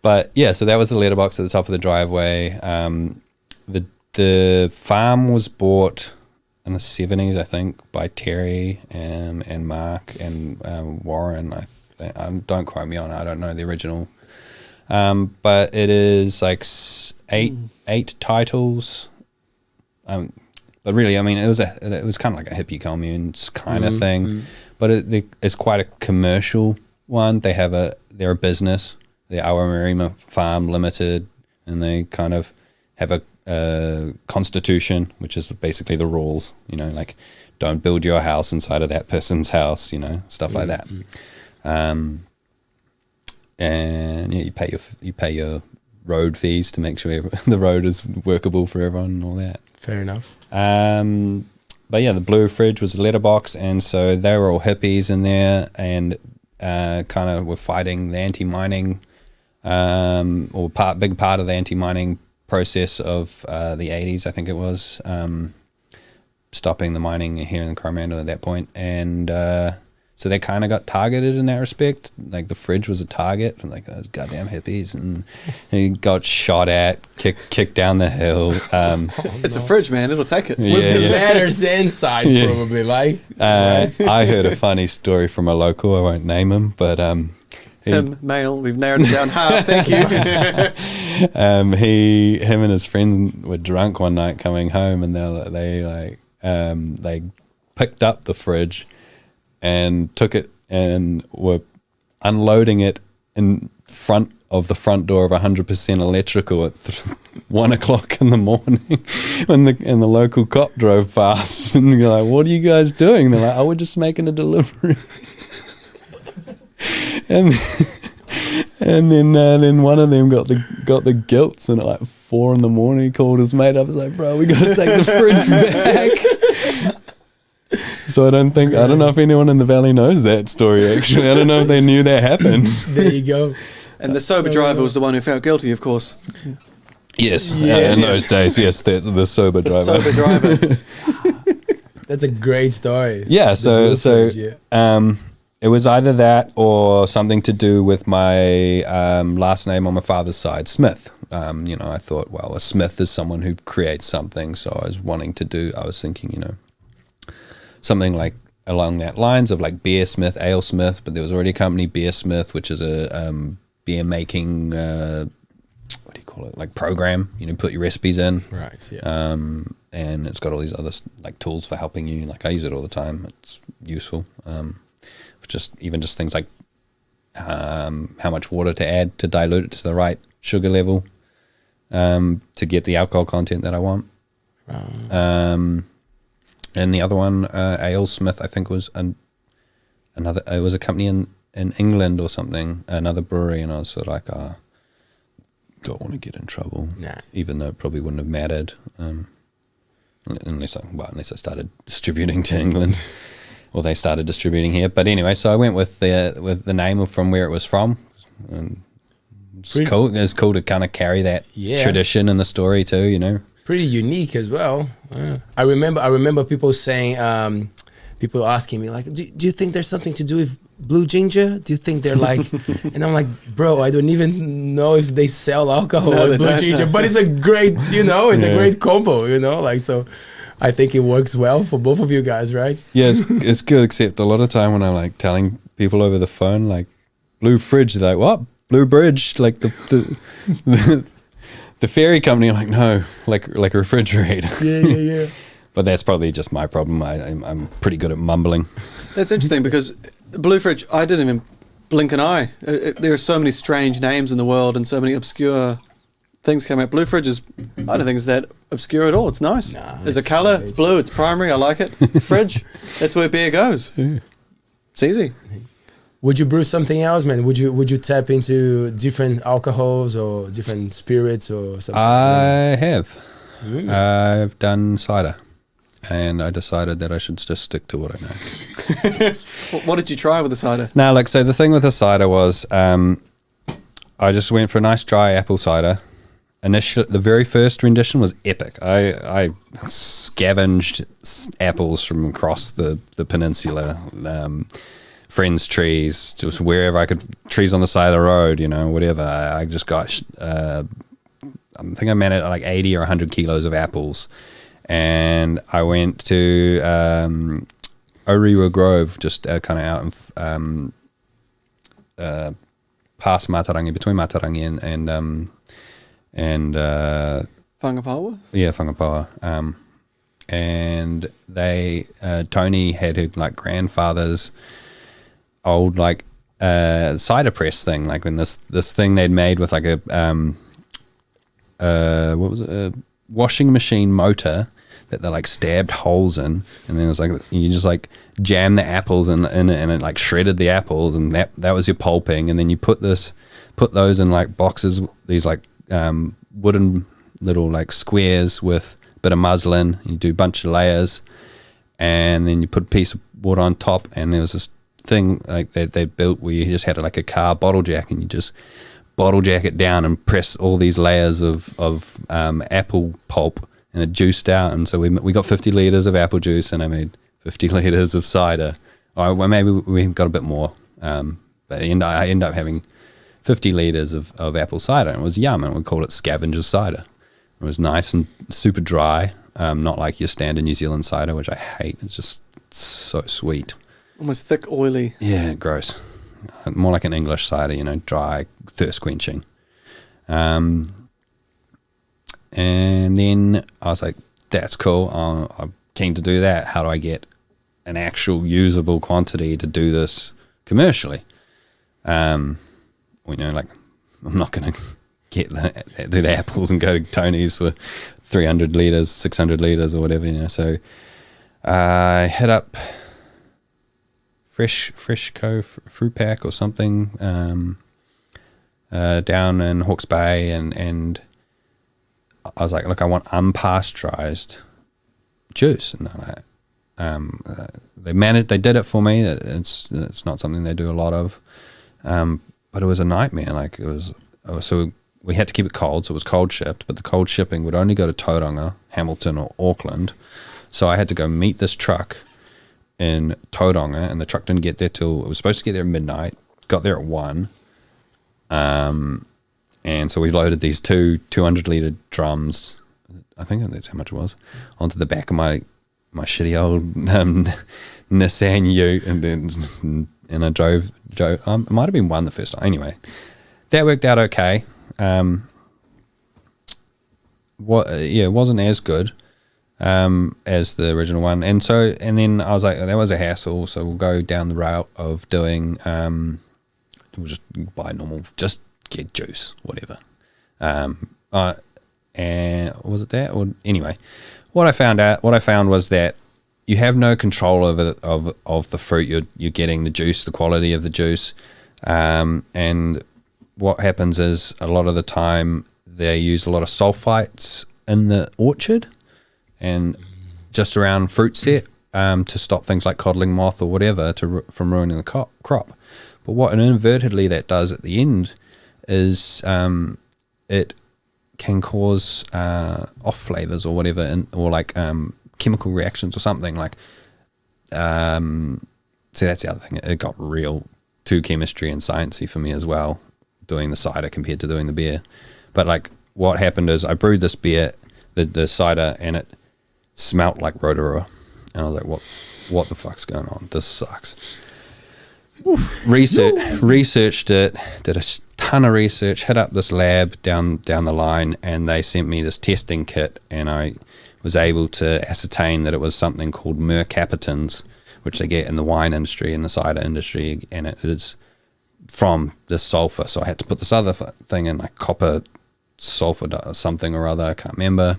But yeah, so that was the letterbox at the top of the driveway. The farm was bought in the 70s, I think, by Terry and Mark and Warren. Don't quote me on it. I don't know the original. But it is like eight titles. But really, I mean, it was kind of like a hippie communes kind of thing. But it's quite a commercial one. They're a business. The Aotearoa Farm Limited, and they kind of have a constitution, which is basically the rules. Like don't build your house inside of that person's house. Stuff like that. And yeah, you pay your road fees to make sure the road is workable for everyone and all that. Fair enough. But yeah, the Blue Fridge was a letterbox, and so they were all hippies in there, and kind of were fighting the anti-mining, big part of the anti-mining process of the 80s, I think it was, stopping the mining here in Coromandel at that point. And So they kind of got targeted in that respect. Like the fridge was a target from like those goddamn hippies, and he got shot at, kicked down the hill. It's a fridge, man. It'll take it. With the letters inside, probably, like. I heard a funny story from a local. I won't name him, but male. We've narrowed it down half. Thank you. Him and his friends were drunk one night coming home, and they picked up the fridge and took it and were unloading it in front of the front door of 100% Electrical at 1 o'clock in the morning when the local cop drove past, and you're like, what are you guys doing? They're like, oh, we're just making a delivery. and then one of them got the guilts, and at like 4 in the morning he called his mate up. He's like, bro, we got to take the fridge back. So I don't know if anyone in the valley knows that story, actually. I don't know if they knew that happened. There you go. And the sober driver was the one who felt guilty, of course. Yes, in those days, yes, the sober driver. Sober driver. That's a great story. Yeah, so it was either that or something to do with my last name on my father's side, Smith. I thought, well, a Smith is someone who creates something, so I was thinking, something like along that lines of like Beer Smith, Ale Smith, but there was already a company, Beer Smith, which is a beer making, what do you call it, like program, put your recipes in. Right, yeah. And it's got all these other like tools for helping you. Like I use it all the time. It's useful. Just things like how much water to add to dilute it to the right sugar level to get the alcohol content that I want. And the other one, Ale Smith, I think was another. It was a company in England or something, another brewery, and I was sort of like, don't want to get in trouble, even though it probably wouldn't have mattered, unless I started distributing to England, or they started distributing here. But anyway, so I went with the name from where it was from. And it's cool. It's cool to kind of carry that tradition in the story too, Pretty unique as well. I remember people saying, people asking me like, do you think there's something to do with Blue Ginger? Do you think they're like, and I'm like, bro, I don't even know if they sell alcohol with Blue Ginger, but it's a great, it's a great combo, so I think it works well for both of you guys, right? Yeah, it's good, except a lot of time when I'm like telling people over the phone, like Blue Fridge, they're like, what? Blue Bridge? Like the ferry company, I'm like, no, like a refrigerator. Yeah. But that's probably just my problem. I'm pretty good at mumbling. That's interesting because Blue Fridge, I didn't even blink an eye. There are so many strange names in the world and so many obscure things came out. Blue Fridge I don't think it's that obscure at all. It's nice. There's a colour, it's blue, it's primary, I like it. Fridge, that's where beer goes. It's easy. Would you brew something else, man? Would you tap into different alcohols or different spirits or something? I have. I've done cider, and I decided that I should just stick to what I know. What did you try with the cider? Now, so the thing with the cider was I just went for a nice dry apple cider. Initially, the very first rendition was epic. I scavenged apples from across the peninsula. Friends' trees, just wherever I could, trees on the side of the road, whatever. I just got, I think I managed like 80 or 100 kilos of apples. And I went to Aotearoa Grove, just kind of out in, past Matarangi, between Matarangi and Whangapawa? Yeah, Whangapawa. And they, Tony had her like grandfather's old like cider press thing, like when this thing they'd made with like a what was it, a washing machine motor that they like stabbed holes in, and then it was like you just like jam the apples in it, and it like shredded the apples, and that was your pulping, and then you put those in like boxes, these like wooden little like squares with a bit of muslin, you do a bunch of layers, and then you put a piece of wood on top, and there was this thing like they built where you just had like a car bottle jack, and you just bottle jack it down and press all these layers of apple pulp, and it juiced out. And so we got 50 litres of apple juice, and I made 50 litres of cider well, maybe we got a bit more. But I ended up having 50 litres of apple cider, and it was yum, and we called it scavenger cider. It was nice and super dry, not like your standard New Zealand cider, which I hate. It's just so sweet. Almost thick, oily. Yeah, gross. More like an English cider, dry, thirst quenching. And then I was like, that's cool. I'm keen to do that. How do I get an actual usable quantity to do this commercially? I'm not going to get the apples and go to Tony's for 300 litres, 600 litres or whatever, So I hit up Freshco Fruit Pack or something down in Hawke's Bay, and I was like, look, I want unpasteurized juice, and they did it for me. It's not something they do a lot of, but it was a nightmare. Like so we had to keep it cold, so it was cold shipped, but the cold shipping would only go to Tauranga, Hamilton or Auckland, so I had to go meet this truck in Tauranga, and the truck didn't get there till, it was supposed to get there at midnight, got there at 1, and so we loaded these 200 litre drums, I think that's how much it was, onto the back of my shitty old Nissan Ute, and I drove. It might have been 1 the first time. Anyway, that worked out okay. It wasn't as good as the original one, and then I was like, that was a hassle. So we'll go down the route of doing. We'll just buy normal, just get juice, whatever. And was it that? Or anyway, what I found was that you have no control over of the fruit you're getting, the juice, the quality of the juice, and what happens is a lot of the time they use a lot of sulfites in the orchard and just around fruit set to stop things like codling moth or whatever from ruining the crop. But what inadvertently that does at the end is it can cause off flavors or whatever, or like chemical reactions or something like. So that's the other thing. It got real too chemistry and sciencey for me as well, doing the cider compared to doing the beer. But like what happened is I brewed this beer, the cider, and it smelt like Aotearoa, and I was like, what the fuck's going on? This sucks. Researched it, did a ton of research, hit up this lab down the line, and they sent me this testing kit, and I was able to ascertain that it was something called mercaptans, which they get in the wine industry and the cider industry, and it is from this sulfur. So I had to put this other thing in, like copper sulfur something or other, I can't remember,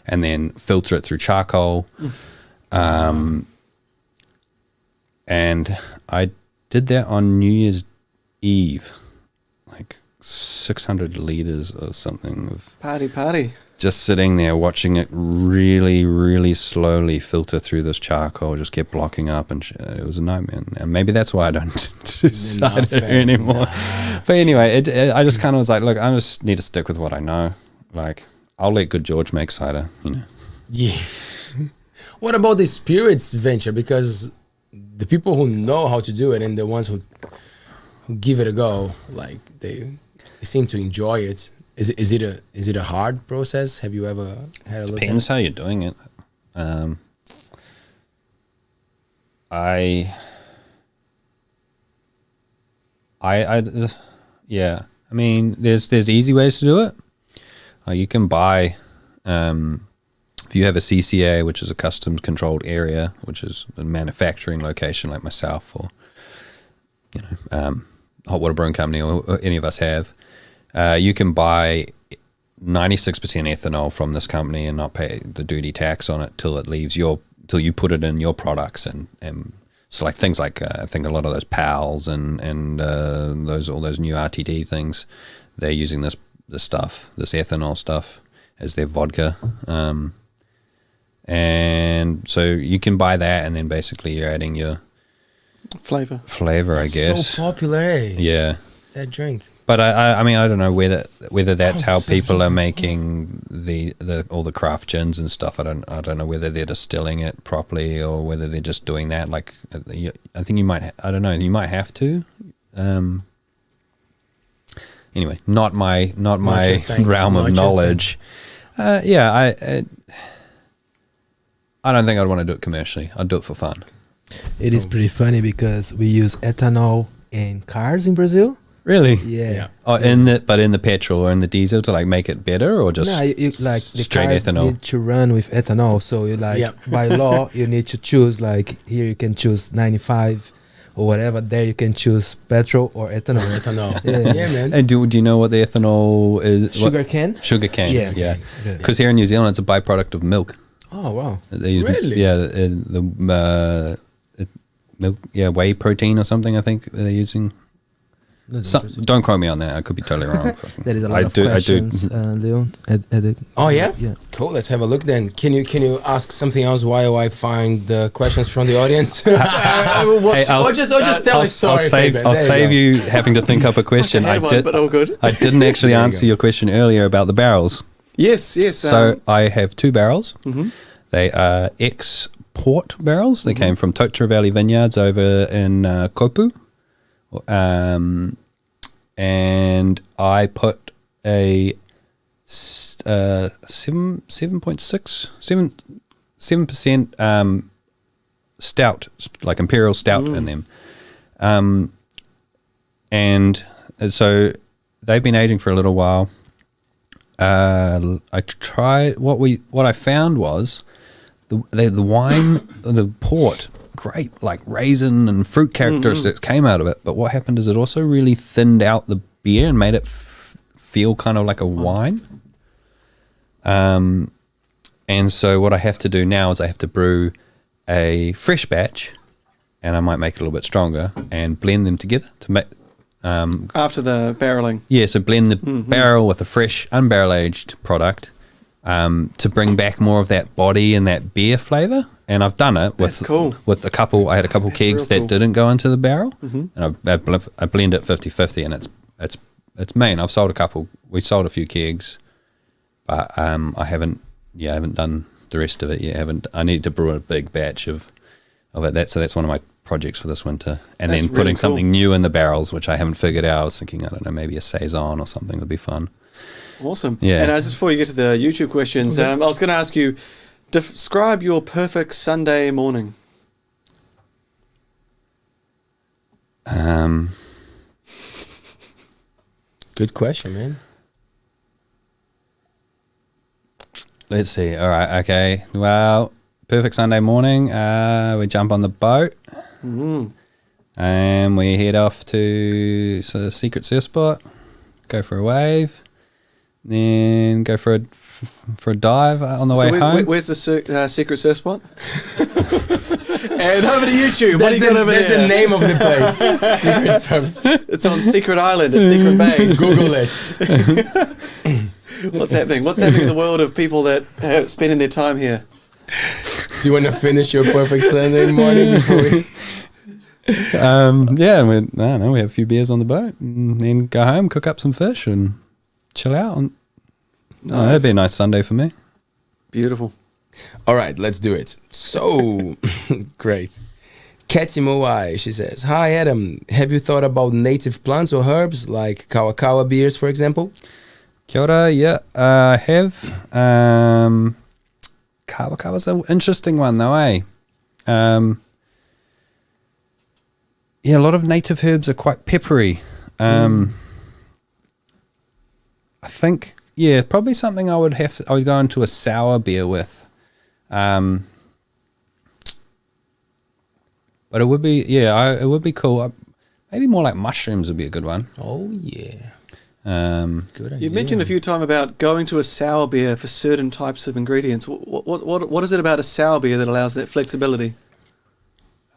and then filter it through charcoal. And I did that on New Year's Eve, like 600 litres or something of Party. just sitting there watching it really, really slowly filter through this charcoal, just kept blocking up, and shit. It was a nightmare. And maybe that's why I don't do cider anymore. Nah. But anyway, I just kind of was like, look, I just need to stick with what I know. Like, I'll let Good George make cider, Yeah. What about the spirits venture? Because the people who know how to do it and the ones who give it a go, like they seem to enjoy it. Is it a hard process? Have you ever had a look? Depends how you're doing it. Yeah. I mean, there's easy ways to do it. You can buy, if you have a CCA, which is a custom controlled area, which is a manufacturing location like myself, or Hot Water Brewing Company, or any of us have. You can buy 96% ethanol from this company and not pay the duty tax on it till you put it in your products, and so like things like I think a lot of those PALs and all those new RTD things, they're using this ethanol stuff as their vodka, and so you can buy that, and then basically you're adding your flavor, I guess. So popular, eh? Yeah. That drink. But I mean, I don't know whether that's how people are making all the craft gins and stuff. I don't know whether they're distilling it properly or whether they're just doing that. Like, I think you might. I don't know. You might have to. Anyway, not my realm of knowledge. I don't think I'd want to do it commercially. I'd do it for fun. It is pretty funny because we use ethanol in cars in Brazil. Really? Yeah. Oh, in the petrol or in the diesel to like make it better, or just you like the straight cars ethanol? need to run with ethanol. So you by law you need to choose, like here you can choose 95 or whatever. There you can choose petrol or ethanol. Yeah, man. And do you know what the ethanol is? Sugar cane. Sugar cane. Yeah. Because here in New Zealand, it's a byproduct of milk. Oh wow. They use, Really? Yeah, milk. Yeah, whey protein or something. I think they're using. Don't quote me on that. I could be totally wrong. There is a lot of questions, Leon. Oh yeah? Yeah. Cool. Let's have a look then. Can you ask something else while I find the questions from the audience? Or just tell a story. I'll save you having to think up a question. But all good. I didn't actually answer your question earlier about the barrels. Yes. So I have 2 barrels. Mm-hmm. They are export barrels. They came from Totara Valley Vineyards over in Kopu. And I put a 7% stout, like imperial stout in them. And so they've been aging for a little while. I tried what I found was the wine, the port, great like raisin and fruit characteristics came out of it, but what happened is it also really thinned out the beer and made it feel kind of like a wine. And so what I have to do now is I have to brew a fresh batch, and I might make it a little bit stronger and blend them together to make after the barreling. Yeah, so blend the barrel with a fresh unbarrel aged product to bring back more of that body and that beer flavor. And I've done it with a couple. I had a couple kegs that didn't go into the barrel, and I blend it 50-50, and it's mean. I've sold a couple. We sold a few kegs, but I haven't done the rest of it yet. I need to brew a big batch of it. So that's one of my projects for this winter, and then putting something new in the barrels, which I haven't figured out. I was thinking, I don't know, maybe a saison or something would be fun. Awesome. Yeah. And just before you get to the YouTube questions, I was going to ask you, describe your perfect Sunday morning. Good question, man. Let's see. All right. Okay. Well, perfect Sunday morning. We jump on the boat, and we head off to the secret surf spot. Go for a wave, then go for a dive on the way home. Where's the secret surf spot? And over to YouTube. What do you got over there? That's the name of the place. Secret surf spot. It's on Secret Island at Secret Bay. Google it. What's happening? What's happening in the world of people that are spending their time here? Do you want to finish your perfect Sunday morning before we... Yeah, I don't know, we have a few beers on the boat and then go home, cook up some fish and chill out. And, that'd be a nice Sunday for me. Beautiful. All right, let's do it. So, great. Katy Moai, she says, "Hi Adam, have you thought about native plants or herbs like kawa beers, for example?" Kia ora, yeah, I have. Kawa's an interesting one though, eh? Yeah, a lot of native herbs are quite peppery. I think, yeah, probably something I would go into a sour beer with. But it would be, it would be cool. Maybe more like mushrooms would be a good one. Oh, yeah. Good idea. You've mentioned a few times about going to a sour beer for certain types of ingredients. What is it about a sour beer that allows that flexibility?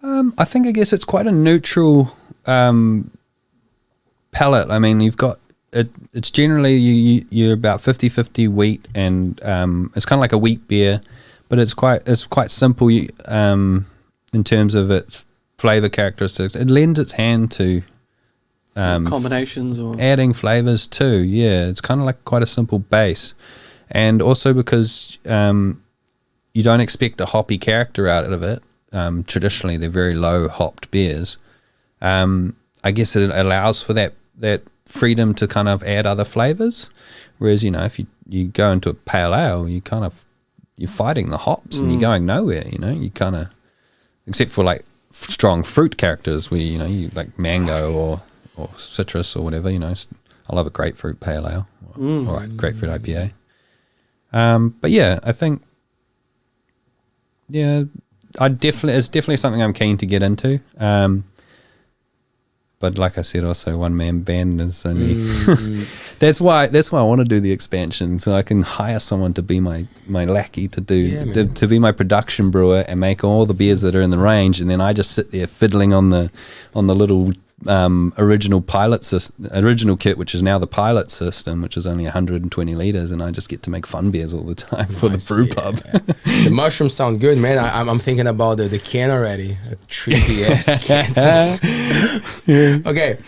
I guess it's quite a neutral palate. I mean, you've got it's generally you're about 50-50 wheat, and it's kind of like a wheat beer, but it's quite simple in terms of its flavor characteristics. It lends its hand to combinations or adding flavors too. Yeah, it's kind of like quite a simple base, and also because you don't expect a hoppy character out of it. Traditionally, they're very low hopped beers. I guess it allows for that freedom to kind of add other flavors. Whereas, if you go into a pale ale, you're fighting the hops and you're going nowhere. You kind of, except for like strong fruit characters where you like mango or citrus or whatever. I love a grapefruit pale ale or grapefruit IPA. But yeah, I think it's definitely something I'm keen to get into. But like I said, also one man band is only that's why I want to do the expansion, so I can hire someone to be my lackey to be my production brewer and make all the beers that are in the range, and then I just sit there fiddling on the little original kit, which is now the pilot system, which is only 120 liters, and I just get to make fun beers all the time for the brew pub. The mushrooms sound good, man. I'm thinking about the can already, a trippy ass can. Okay,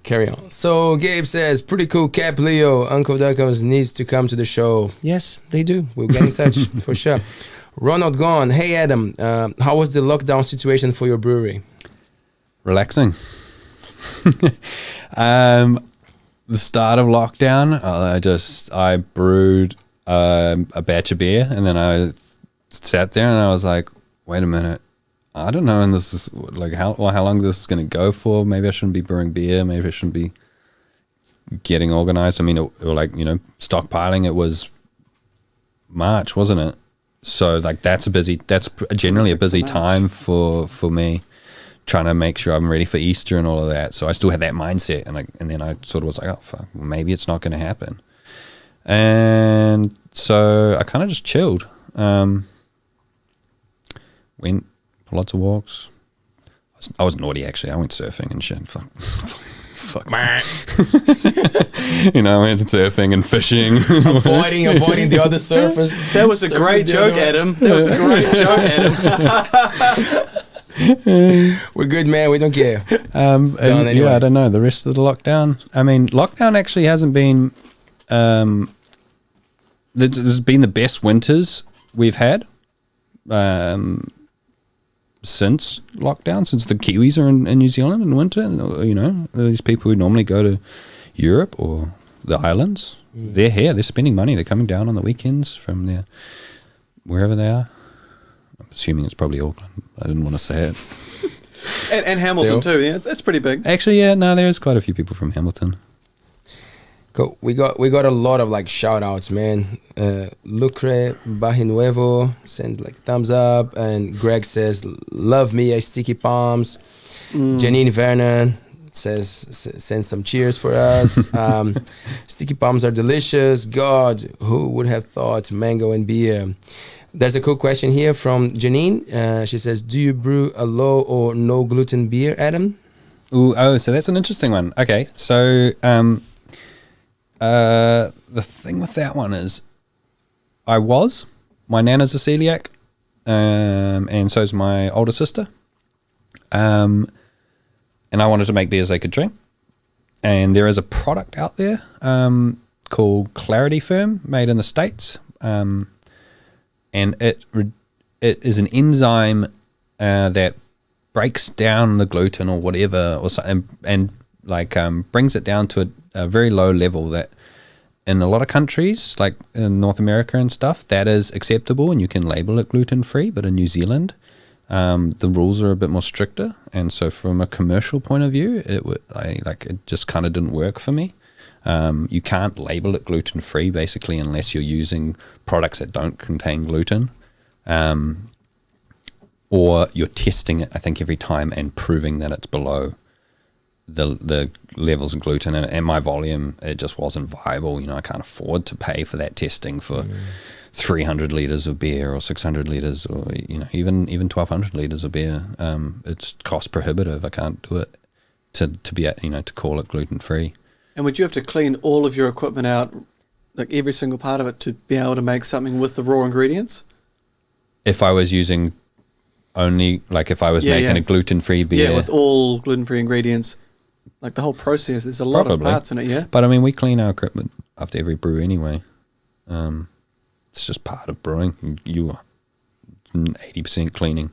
carry on. So Gabe says, pretty cool cap, Leo. Uncle Duckles needs to come to the show. Yes, they do. We'll get in touch for sure. Ronald Gone. Hey Adam, how was the lockdown situation for your brewery? Relaxing. The start of lockdown, I brewed a batch of beer, and then I sat there and I was like, wait a minute, I don't know, and this is like how long this is going to go for. Maybe I shouldn't be brewing beer. Maybe I shouldn't be getting organized. I mean, stockpiling. It was March, wasn't it? So like that's generally a busy time for me, trying to make sure I'm ready for Easter and all of that. So I still had that mindset, and then I sort of was like, oh fuck, maybe it's not going to happen. And so I kind of just chilled. Went for lots of walks. I was naughty actually. I went surfing and shit. Fuck. I went surfing and fishing. avoiding the other surfers. That was a great joke, Adam. That was a great joke, Adam. We're good, man. We don't care. Anyway. Yeah, I don't know. The rest of the lockdown. I mean, lockdown actually hasn't been. There's been the best winters we've had since lockdown, since the Kiwis are in New Zealand in winter. These people who normally go to Europe or the islands, they're here. They're spending money. They're coming down on the weekends from wherever they are. I'm assuming it's probably Auckland. I didn't want to say it. And Hamilton too. Yeah, that's pretty big. Actually, yeah. No, there is quite a few people from Hamilton. Cool. We got a lot of like shout outs, man. Lucre Bahinuevo sends like thumbs up, and Greg says love me a sticky palms. Janine Vernon sends some cheers for us. Sticky palms are delicious. God, who would have thought mango and beer? There's a cool question here from Janine. She says, do you brew a low or no gluten beer, Adam? So that's an interesting one. Okay, so the thing with that one is my nana's a celiac, and so's my older sister, and I wanted to make beers they could drink, and there is a product out there called Clarity Firm made in the States, and it is an enzyme that breaks down the gluten or whatever, and brings it down to a very low level that in a lot of countries, like in North America and stuff, that is acceptable and you can label it gluten-free. But in New Zealand, the rules are a bit more stricter, and so from a commercial point of view, it just kind of didn't work for me. You can't label it gluten-free basically unless you're using products that don't contain gluten, or you're testing it, I think, every time and proving that it's below the levels of gluten, and my volume, it just wasn't viable. I can't afford to pay for that testing for 300 liters of beer or 600 liters or even 1200 liters of beer. It's cost prohibitive. I can't do it to be to call it gluten free. And would you have to clean all of your equipment out, like every single part of it, to be able to make something with the raw ingredients? If I was using only, if I was making a gluten free beer, with all gluten free ingredients. Like the whole process, there's a lot of parts in it, yeah? But I mean, we clean our equipment after every brew anyway. It's just part of brewing. You are 80% cleaning.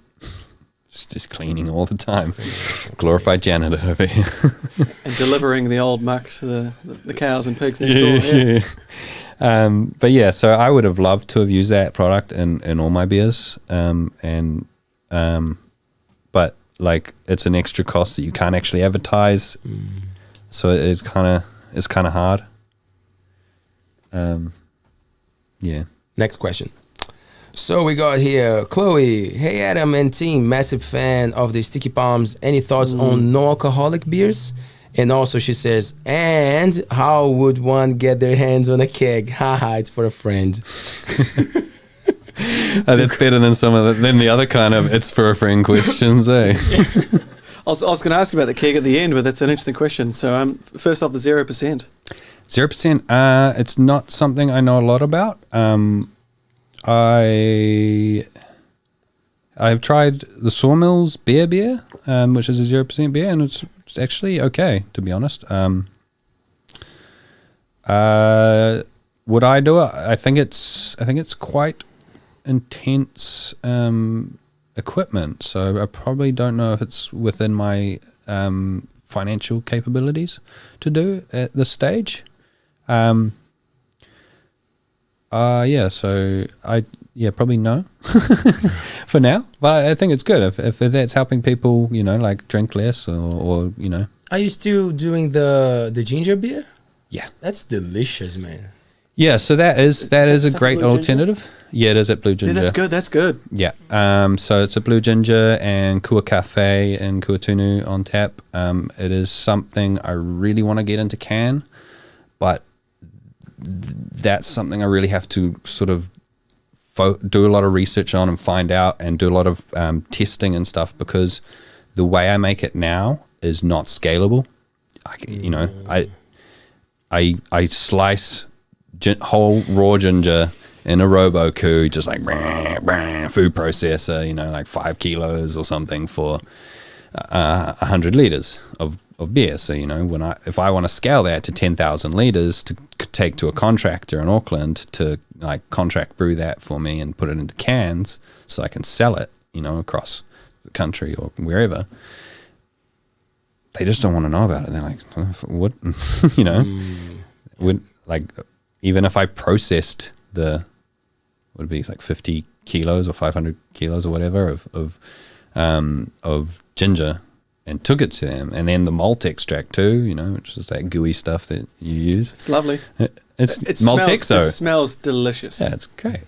It's just cleaning all the time. Glorified janitor over here. And delivering the old muck to the cows and pigs next door. Yeah. But yeah, so I would have loved to have used that product in all my beers. But like it's an extra cost that you can't actually advertise. So it's kind of hard. Yeah. Next question. So we got here Chloe. Hey Adam and team, massive fan of the Sticky Palms. Any thoughts on non-alcoholic beers? And also she says, and how would one get their hands on a keg? Haha, it's for a friend. That's better than than the other kind of it's for a friend questions, eh? I was going to ask you about the keg at the end, but that's an interesting question. So first off, the 0%. 0%. It's not something I know a lot about. I've tried the Sawmills beer, which is a 0% beer, and it's actually okay, to be honest. Would I do it? I think it's quite intense equipment, so I probably don't know if it's within my financial capabilities to do at this stage. So probably no for now, but I think it's good if that's helping people, like drink less or. Are you still doing the ginger beer? Yeah, that's delicious, man. Yeah, so that is a great alternative. Ginger? Yeah, it is at Blue Ginger. Yeah, that's good. Yeah, so it's a Blue Ginger and Kua Cafe and Kuatunu on tap. It is something I really want to get into can, but that's something I really have to sort of do a lot of research on and find out and do a lot of testing and stuff, because the way I make it now is not scalable. I slice whole raw ginger in a Roboku, just like food processor, like 5 kilos or something for 100 liters of beer. So if I want to scale that to 10,000 liters to take to a contractor in Auckland to like contract brew that for me and put it into cans so I can sell it, across the country or wherever, they just don't want to know about it. They're like, what? Would like, even if I processed would it be like 50 kilos or 500 kilos or whatever of ginger and took it to them, and then the malt extract too, which is that gooey stuff that you use. It's lovely. It's Maltexo. It smells delicious. Yeah, it's great.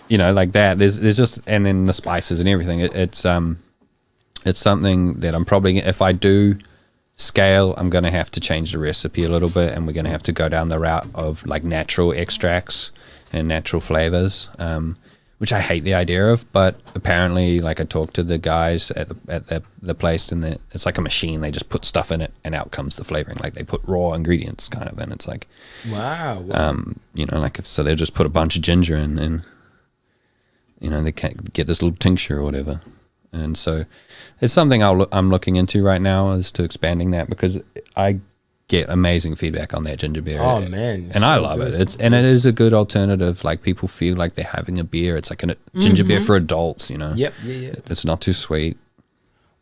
Like that. There's just, and then the spices and everything. It's something that I'm probably, if I do scale, I'm going to have to change the recipe a little bit, and we're going to have to go down the route of like natural extracts and natural flavors, which I hate the idea of. But apparently, like, I talked to the guys at the place, and it's like a machine. They just put stuff in it, and out comes the flavoring. Like, they put raw ingredients kind of, and it's like, wow. So they'll just put a bunch of ginger in, and they can't get this little tincture or whatever. And so it's something I'm looking into right now, as to expanding that, because I get amazing feedback on that ginger beer. Oh man, and I love it. It is a good alternative. Like, people feel like they're having a beer. It's like a ginger beer for adults. Yep. Yeah. It's not too sweet.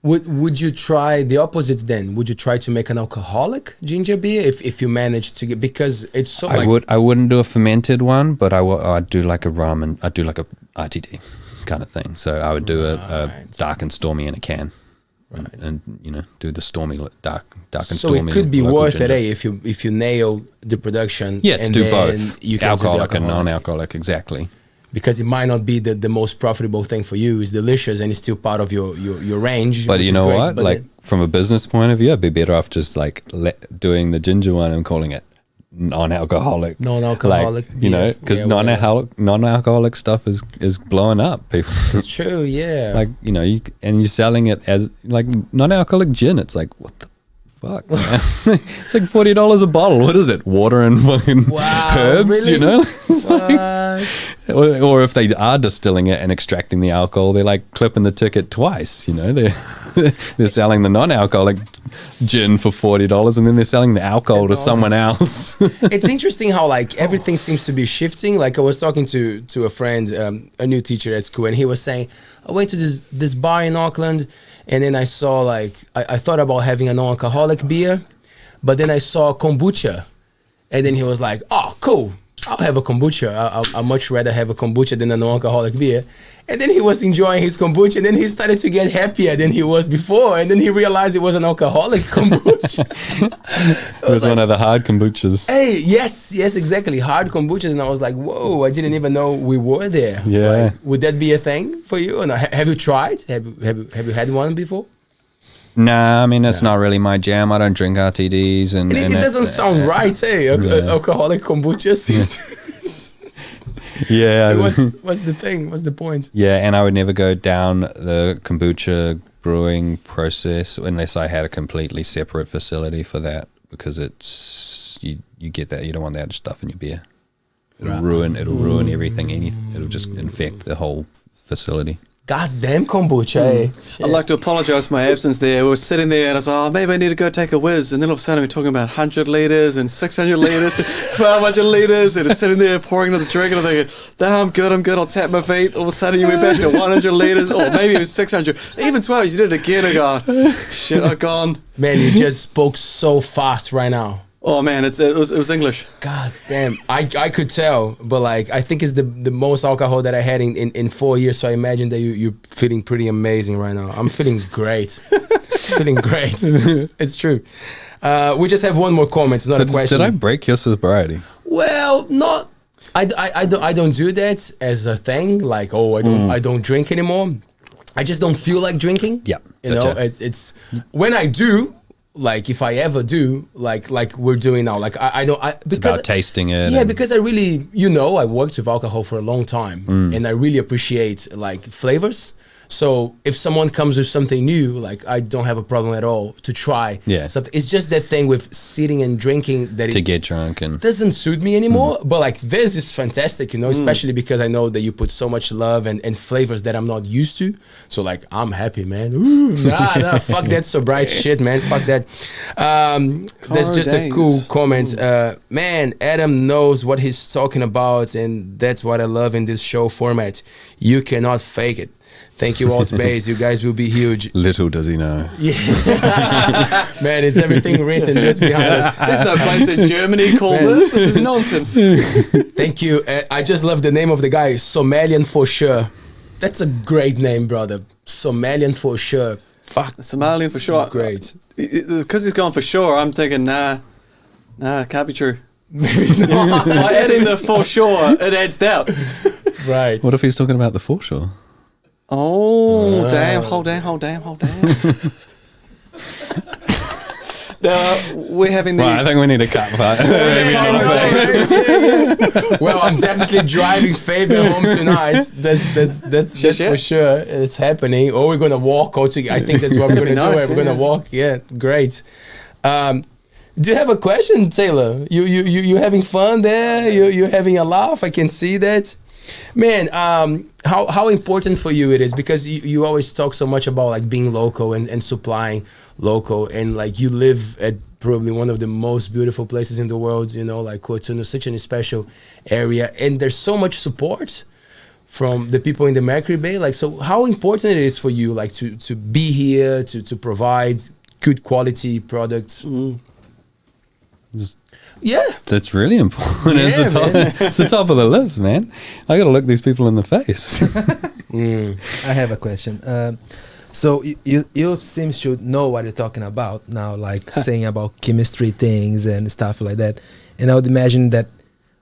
Would you try the opposite then? Would you try to make an alcoholic ginger beer if you manage to get, because it's so. I wouldn't do a fermented one, but I'd do like a rum, and I'd do like a RTD kind of thing. So I would do a dark and stormy in a can, and do the stormy dark and stormy. So it could be worth ginger. it, if you nail the production. Yeah, to and do both. You can alcoholic and non-alcoholic, exactly. Because it might not be the most profitable thing for you. It's delicious and it's still part of your range. But you know what? Like, from a business point of view, I'd be better off just like doing the ginger one and calling it non-alcoholic, like, because non-alcoholic stuff is blowing up. People, it's true, yeah. Like, you're selling it as like non-alcoholic gin. It's like, what the fuck, man? It's like $40 a bottle. What is it? Water and fucking herbs, really? It's like, or if they are distilling it and extracting the alcohol, they're like clipping the ticket twice. They're they're selling the non-alcoholic gin for $40, and then they're selling the alcohol to someone else. It's interesting how like everything seems to be shifting. Like I was talking to a friend, a new teacher at school, and he was saying, I went to this bar in Auckland, and then I saw like I thought about having a non-alcoholic beer, but then I saw kombucha, and then he was like, oh, cool. I'll have a kombucha. I'd much rather have a kombucha than a non-alcoholic beer. And then he was enjoying his kombucha, and then he started to get happier than he was before. And then he realized it was an alcoholic kombucha. It was like, one of the hard kombuchas. Hey, yes, exactly. Hard kombuchas. And I was like, whoa, I didn't even know we were there. Yeah. Like, would that be a thing for you? And have you tried? Have you had one before? Nah, I mean, that's not really my jam. I don't drink RTDs. And it doesn't sound right, hey? Alcoholic kombucha. Yeah. What's the thing? What's the point? Yeah, and I would never go down the kombucha brewing process unless I had a completely separate facility for that, because it's you get that, you don't want that stuff in your beer. It'll ruin everything. It'll just infect the whole facility. Goddamn kombucha. I'd like to apologise for my absence there. We were sitting there and I was like, oh, maybe I need to go take a whiz. And then all of a sudden we're talking about 100 litres and 600 litres, 1,200 litres, and it's sitting there pouring into the drink, and I'm thinking, damn, I'm good, I'll tap my feet. All of a sudden you went back to 100 litres, or maybe it was 600. Even 12, you did it again. I go, shit, I've gone. Man, you just spoke so fast right now. Oh man, it was English. God damn, I could tell, but like I think it's the most alcohol that I had in 4 years. So I imagine that you're feeling pretty amazing right now. I'm feeling great, feeling great. It's true. We just have one more comment. It's not a question. Did I break your sobriety? Well, not. I don't do that as a thing. Like, oh, I don't drink anymore. I just don't feel like drinking. Yeah, you know, it's when I do. Like if I ever do, like we're doing now, like I don't. It's about tasting it. Yeah, because I really, I worked with alcohol for a long time, and I really appreciate like flavors. So if someone comes with something new, like I don't have a problem at all to try. Yeah. Something. It's just that thing with sitting and drinking that to get drunk and doesn't suit me anymore. But like this is fantastic, especially because I know that you put so much love and flavors that I'm not used to. So like I'm happy, man. Ooh, nah, fuck that sobriety shit, man. Fuck that. That's just a cool comment. Man, Adam knows what he's talking about, and that's what I love in this show format. You cannot fake it. Thank you, ALTBAYS. You guys will be huge. Little does he know. Yeah. Man, it's everything written just behind us. There's no place in Germany called this. This is nonsense. Thank you. I just love the name of the guy, Somalian for sure. That's a great name, brother. Somalian for sure. Fuck. Somalian for sure. Great. Because he's gone for sure, I'm thinking, nah, it can't be true. Maybe not. By adding the for sure, it adds doubt. Right. What if he's talking about the foreshore? Oh, damn. Hold down. Now, we're having the... Well, I think we need a cut. Well, I'm definitely driving Fabian home tonight. That's for sure. It's happening. Or we're going to walk out together. I think that's what we're going to do. We're going to walk. Yeah, great. Do you have a question, Taylor? You having fun there? You're having a laugh? I can see that. Man, how important for you it is, because you always talk so much about like being local and supplying local, and like you live at probably one of the most beautiful places in the world, like Coatunu, such a special area, and there's so much support from the people in the Magri Bay. Like, so how important it is for you, like to be here, to provide good quality products? Yeah, that's really important. Yeah, it's the top of the list, man. I got to look these people in the face. I have a question. So you seem to know what you're talking about now, like saying about chemistry things and stuff like that. And I would imagine that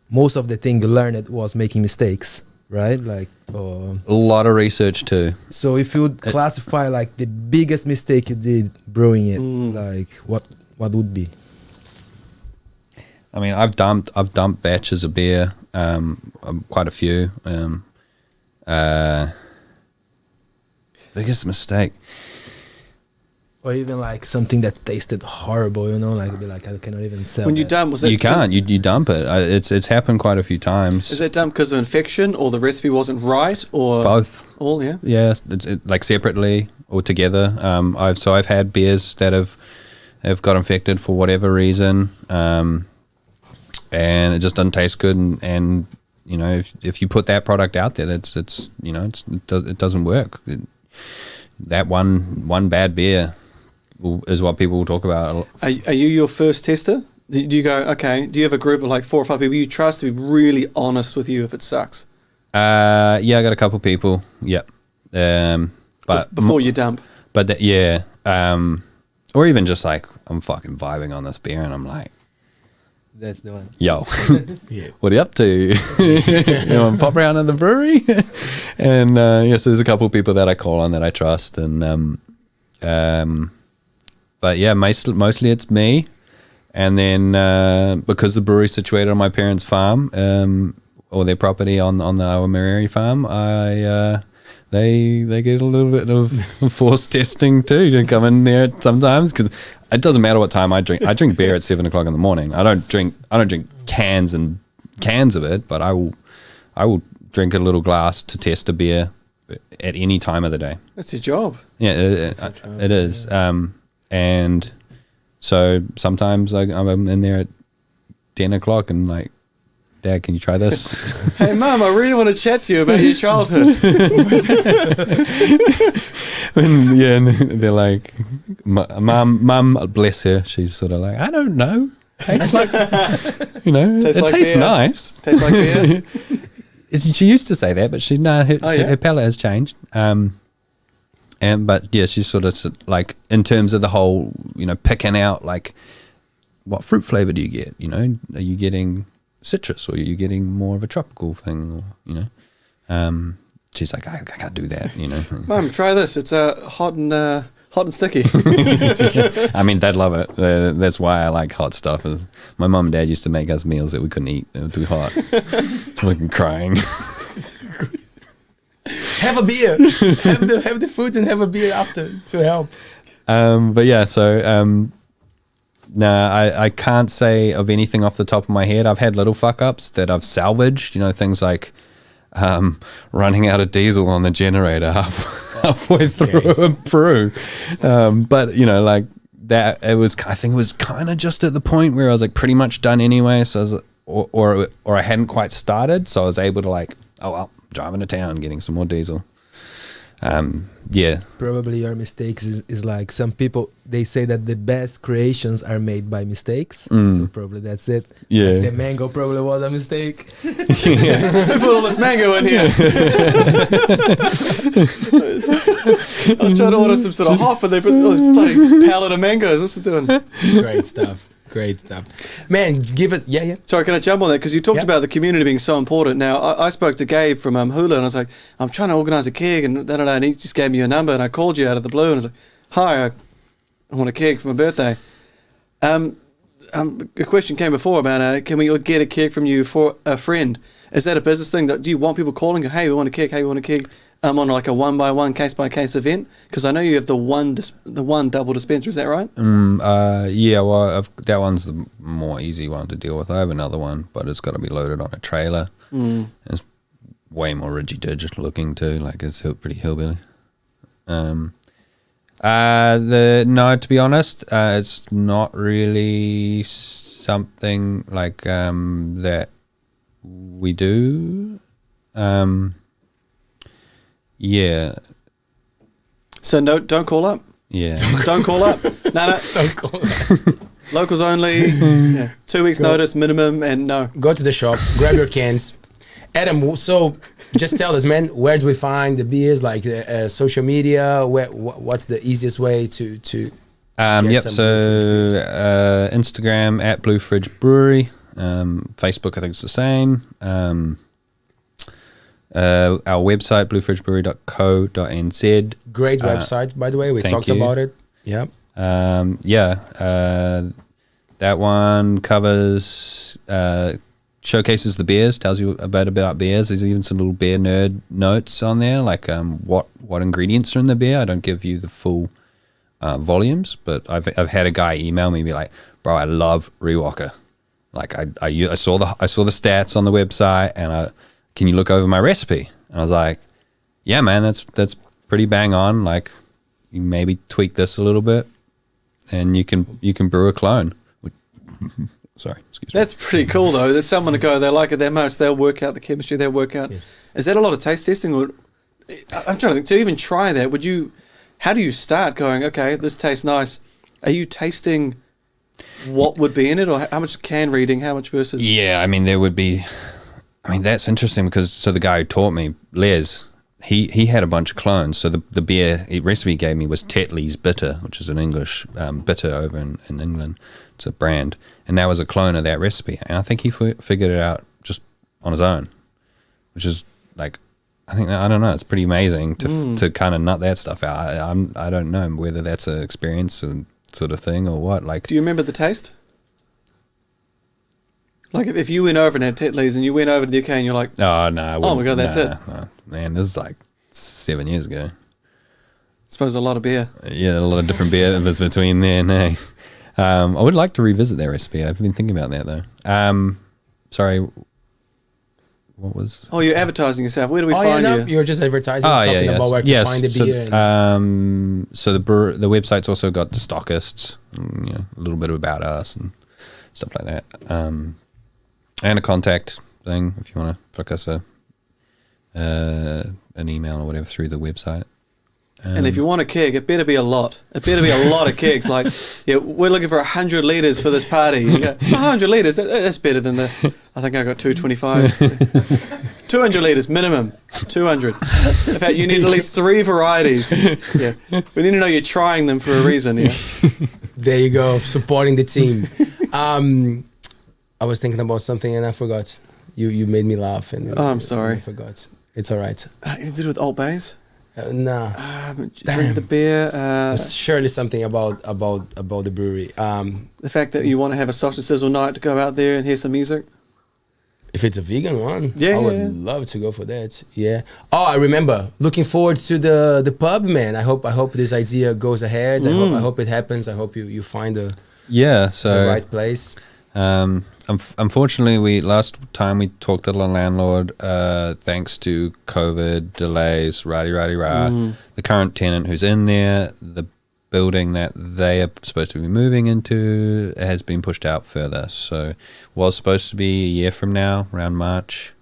most of the thing you learned was making mistakes, right? Like a lot of research too. So if you would classify like the biggest mistake you did brewing it, like what would be? I mean, I've dumped batches of beer, quite a few. Biggest mistake, or even like something that tasted horrible, like be like I cannot even sell. When you dump, was it? You can't. You dump it. It's happened quite a few times. Is it dumped because of infection, or the recipe wasn't right, or both? All, yeah. Yeah, like separately. altogether. I've had beers that have got infected for whatever reason, and it just doesn't taste good. And you know, if you put that product out there, it doesn't work. That one bad beer is what people will talk about. Are you your first tester? Do you go, okay, do you have a group of like 4 or 5 people you trust to be really honest with you if it sucks? Yeah, I got a couple people. Yep. But before you dump. But or even just like I'm fucking vibing on this beer and I'm like, That's the one. yo, Yeah. what are you up to? You want to pop around in the brewery? And so there's a couple people that I call on that I trust, and but yeah, mostly it's me. And then because the brewery's situated on my parents' farm, or their property on the Aotearoa farm, they get a little bit of forced testing too. You come in there sometimes because it doesn't matter what time I drink. I drink beer at 7 o'clock in the morning. I don't drink cans and cans of it, but I will drink a little glass to test a beer at any time of the day. That's your job. Yeah, it is. And so sometimes I'm in there at 10 o'clock and like, Dad, can you try this? Hey, Mum, I really want to chat to you about your childhood. and they're like, Mum, bless her. She's sort of like, I don't know. Tastes like, it tastes beer. Nice. Tastes like beer. She used to say that, but her palate has changed. But yeah, she's sort of like, in terms of the whole, picking out like, what fruit flavor do you get? Are you getting citrus, or are you getting more of a tropical thing, or she's like, I can't do that. Mum, try this. It's hot and sticky. I mean, they'd love it. That's why I like hot stuff. My mum and dad used to make us meals that we couldn't eat. They were too hot. Fucking crying. Have a beer. have the food and have a beer after to help. But yeah, so no, I can't say of anything off the top of my head. I've had little fuck ups that I've salvaged. Things like running out of diesel on the generator halfway through a brew. But like that, I think it was kind of just at the point where I was like pretty much done anyway. So I was, or I hadn't quite started, so I was able to like, oh well, driving to town, getting some more diesel. Yeah. Probably your mistakes is like some people, they say that the best creations are made by mistakes. So probably that's it. Yeah. Like the mango probably was a mistake. I put all this mango in here. I was trying to order some sort of hop, and they put this bloody pallet of mangoes. What's it doing? Great stuff. Great stuff. Man, give us... Yeah. Sorry, can I jump on that? Because you talked about the community being so important. Now, I spoke to Gabe from Hula, and I was like, I'm trying to organise a keg, and and he just gave me your number, and I called you out of the blue, and I was like, hi, I want a keg for my birthday. A question came before about, can we get a keg from you for a friend? Is that a business thing? Do you want people calling, hey, we want a keg, hey, we want a keg? On like a 1-by-1, case-by-case event? Because I know you have the one double dispenser, is that right? Yeah, well, that one's the more easy one to deal with. I have another one, but it's got to be loaded on a trailer. It's way more ridgy-dig looking too, like it's pretty hillbilly. No, to be honest, it's not really something like that we do. Yeah. So no, don't call up. Yeah. Don't call up. No. Don't call that. Locals only. 2 weeks notice minimum, and no. Go to the shop, grab your cans. Adam, so just tell us, man, where do we find the beers? Like social media? What's the easiest way to yep. So Instagram at Blue Fridge Brewery. Facebook, I think it's the same. Our website, bluefridgebrewery.co.nz. Great website, by the way. We talked about it. Yep. That one covers, showcases the beers, tells you about beers. There's even some little beer nerd notes on there, like what ingredients are in the beer. I don't give you the full volumes, but I've had a guy email me and be like, bro, I love Rewalker. Like I saw the stats on the website, and can you look over my recipe? And I was like, yeah, man, that's pretty bang on. Like, you maybe tweak this a little bit, and you can brew a clone. Sorry, excuse me. That's pretty cool, though. There's someone to go, they like it that much, they'll work out the chemistry, they'll work out. Yes. Is that a lot of taste testing? Or I'm trying to think, to even try that, how do you start going, okay, this tastes nice? Are you tasting what would be in it, or how much can reading, how much versus? Yeah, I mean, that's interesting because, so the guy who taught me, Les, he had a bunch of clones. So the beer recipe he gave me was Tetley's Bitter, which is an English bitter over in England. It's a brand. And that was a clone of that recipe. And I think he figured it out just on his own, which is like, I don't know, it's pretty amazing to kind of nut that stuff out. I don't know whether that's an experience and sort of thing or what. Like, do you remember the taste? Like if you went over and had Tetley's and you went over to the UK and you're like, oh no, oh my God, that's it. No. Man, this is like 7 years ago. I suppose a lot of beer. Yeah, a lot of different beer was between there and now. I would like to revisit that recipe. I've been thinking about that though. Sorry, what was? Oh, you're advertising yourself. Where do we find you? You're just advertising, talking about where to find the beer. So the website's also got the stockists, and, a little bit about us and stuff like that, and a contact thing if you want to flick us an email or whatever through the website. And if you want a keg, it better be a lot. It better be a lot of kegs. Like, we're looking for 100 litres for this party. You go, 100 litres, that's better than I think I got 225. 200 litres minimum, 200. In fact, you need at least 3 varieties. Yeah, we need to know you're trying them for a reason. Yeah. There you go, supporting the team. I was thinking about something and I forgot. You made me laugh. And I'm sorry. I forgot. It's all right. You did it with ALTBAYS? Nah. Drink the beer. Surely something about the brewery. The fact that you want to have a sausage sizzle night to go out there and hear some music. If it's a vegan one, I would love to go for that. Yeah. Oh, I remember. Looking forward to the pub, man. I hope this idea goes ahead. I hope it happens. I hope you find the right place. Unfortunately, last time we talked to the landlord, thanks to COVID delays, the current tenant who's in there, the building that they are supposed to be moving into has been pushed out further. So was supposed to be a year from now, around March,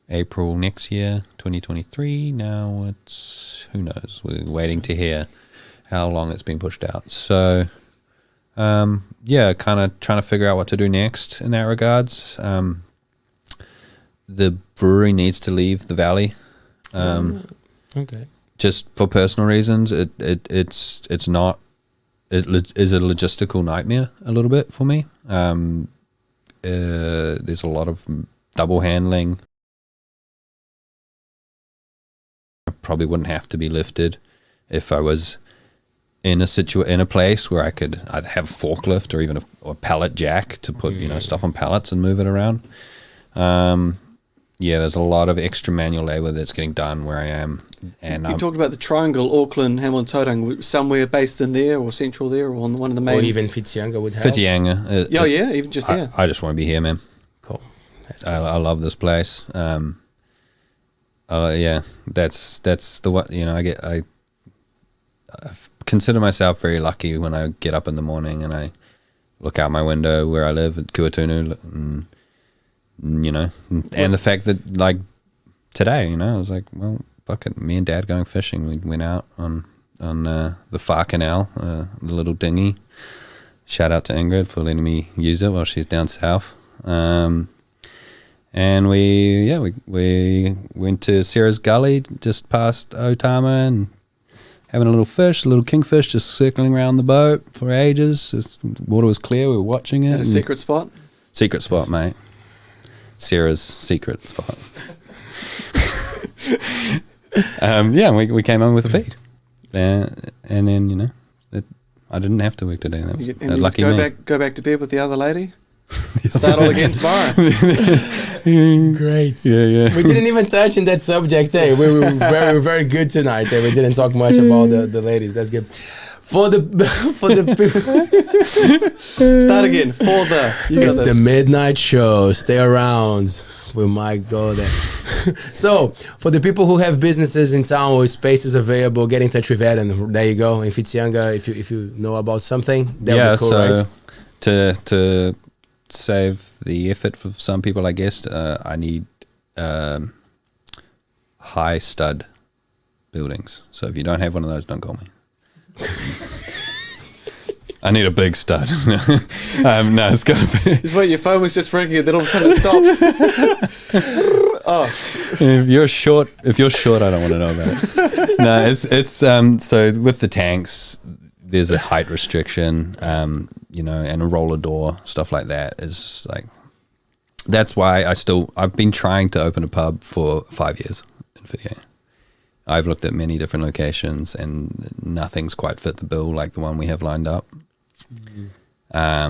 April next year, 2023. Now it's, who knows? We're waiting to hear how long it's been pushed out. So kind of trying to figure out what to do next in that regards. The brewery needs to leave the valley. Okay. Just for personal reasons, it is a logistical nightmare a little bit for me. There's a lot of double handling. I probably wouldn't have to be lifted if I was in a place where I could either have a forklift or even a pallet jack to put stuff on pallets and move it around. There's a lot of extra manual labor that's getting done where I am. And you talked about the triangle, Auckland, Hamilton, Tauranga, somewhere based in there or central there or on one of the main. Or even Whitianga would help. Whitianga. Even just here. I just want to be here, man. Cool. That's cool. I love this place. That's the what I consider myself very lucky when I get up in the morning and I look out my window where I live at Kuatunu, and the fact that like today, I was like, well, fuck it, me and Dad going fishing. We went out on the Far Canal, the little dinghy. Shout out to Ingrid for letting me use it while she's down south. And we went to Sarah's Gully just past Otama and having a little kingfish just circling around the boat for ages. Water was clear, we were watching it. At a secret spot? Secret spot, mate. Sarah's secret spot. We came on with a feed. And then, I didn't have to work today. That was lucky me. Go back to bed with the other lady? Start all again tomorrow. Great. Yeah. We didn't even touch on that subject. Hey, we were very, very good tonight. We didn't talk much about the ladies. That's good. For the start again. It's the midnight show. Stay around. We might go there. So, for the people who have businesses in town or spaces available, get in touch with Adam. There you go. If it's younger, if you know about something, that would be cool, so right? to save the effort for some people, I guess, I need high stud buildings. So if you don't have one of those, don't call me. I need a big stud. No, it's got to be. Just wait, your phone was just ringing and then all of a sudden it stopped. Oh. If you're short, I don't want to know about it. No, it's so with the tanks, there's a height restriction, and a roller door, stuff like that is like, that's why I've been trying to open a pub for 5 years in Whittier. I've looked at many different locations and nothing's quite fit the bill like the one we have lined up. I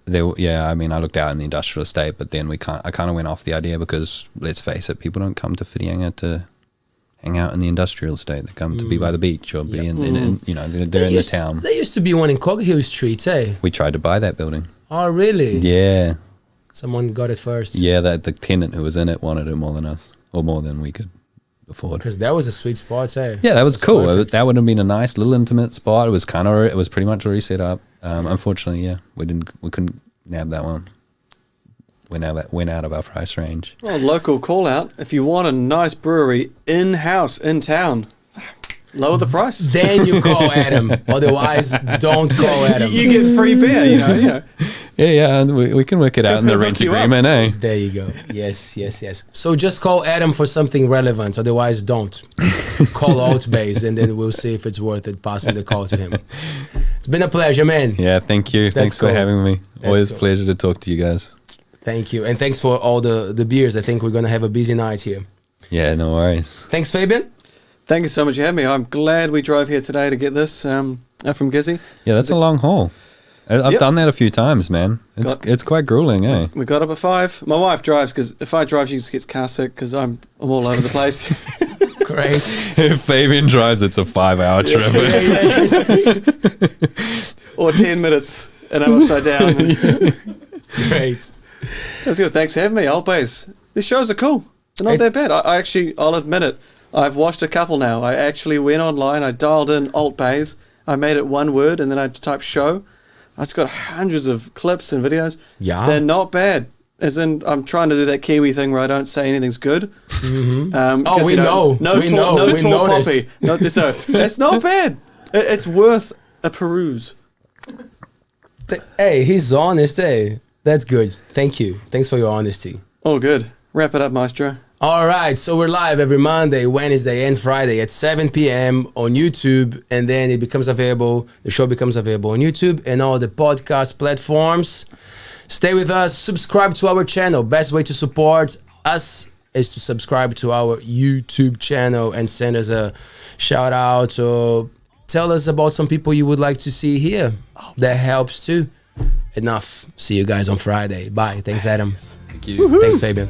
looked out in the industrial estate, but then I kind of went off the idea because, let's face it, people don't come to Whitianga to hang out in the industrial estate. They come to be by the beach or be they're in the town. There used to be one in Coghill Street, eh? We tried to buy that building. Oh, really? Yeah. Someone got it first. Yeah, the tenant who was in it wanted it more than us, or more than we could afford. Because that was a sweet spot, eh? Yeah, that was cool. Perfect. That would have been a nice little intimate spot. It was pretty much already set up. Unfortunately, yeah, we couldn't nab that one. Went out of our price range. Well, local call out. If you want a nice brewery in-house, in town, lower the price. Then you call Adam. Otherwise, don't call Adam. You get free beer, Yeah, and we can work it out in the rent agreement, eh? There you go. Yes. So just call Adam for something relevant. Otherwise, don't. Call ALTBAYS, and then we'll see if it's worth it passing the call to him. It's been a pleasure, man. Yeah, thank you. Thanks for having me. Always a pleasure to talk to you guys. Thank you. And thanks for all the beers. I think we're going to have a busy night here. Yeah, no worries. Thanks, Fabian. Thank you so much for having me. I'm glad we drove here today to get this from Gizzy. Yeah, that's a long haul. I've done that a few times, man. It's quite grueling, eh? We got up at 5. My wife drives because if I drive, she just gets car sick because I'm all over the place. Great. If Fabian drives, it's a 5-hour trip. Or 10 minutes and I'm upside down. Great. That's good. Thanks for having me. ALTBAYS. These shows are cool. They're not that bad. I'll admit it. I've watched a couple now. I actually went online. I dialed in ALTBAYS. I made it one word and then I typed show. I just got hundreds of clips and videos. Yeah. They're not bad. As in, I'm trying to do that Kiwi thing where I don't say anything's good. Mm-hmm. We know. No tall poppy. It's not bad. It's worth a peruse. Hey, he's honest, eh? That's good. Thank you. Thanks for your honesty. Oh, good. Wrap it up, Maestro. All right, so we're live every Monday, Wednesday, and Friday at 7 p.m. on YouTube, and then the show becomes available on YouTube and all the podcast platforms. Stay with us, subscribe to our channel. Best way to support us is to subscribe to our YouTube channel and send us a shout out or tell us about some people you would like to see here. That helps too. Enough. See you guys on Friday. Bye. Thanks, Adam. Thank you. Thanks, Fabian.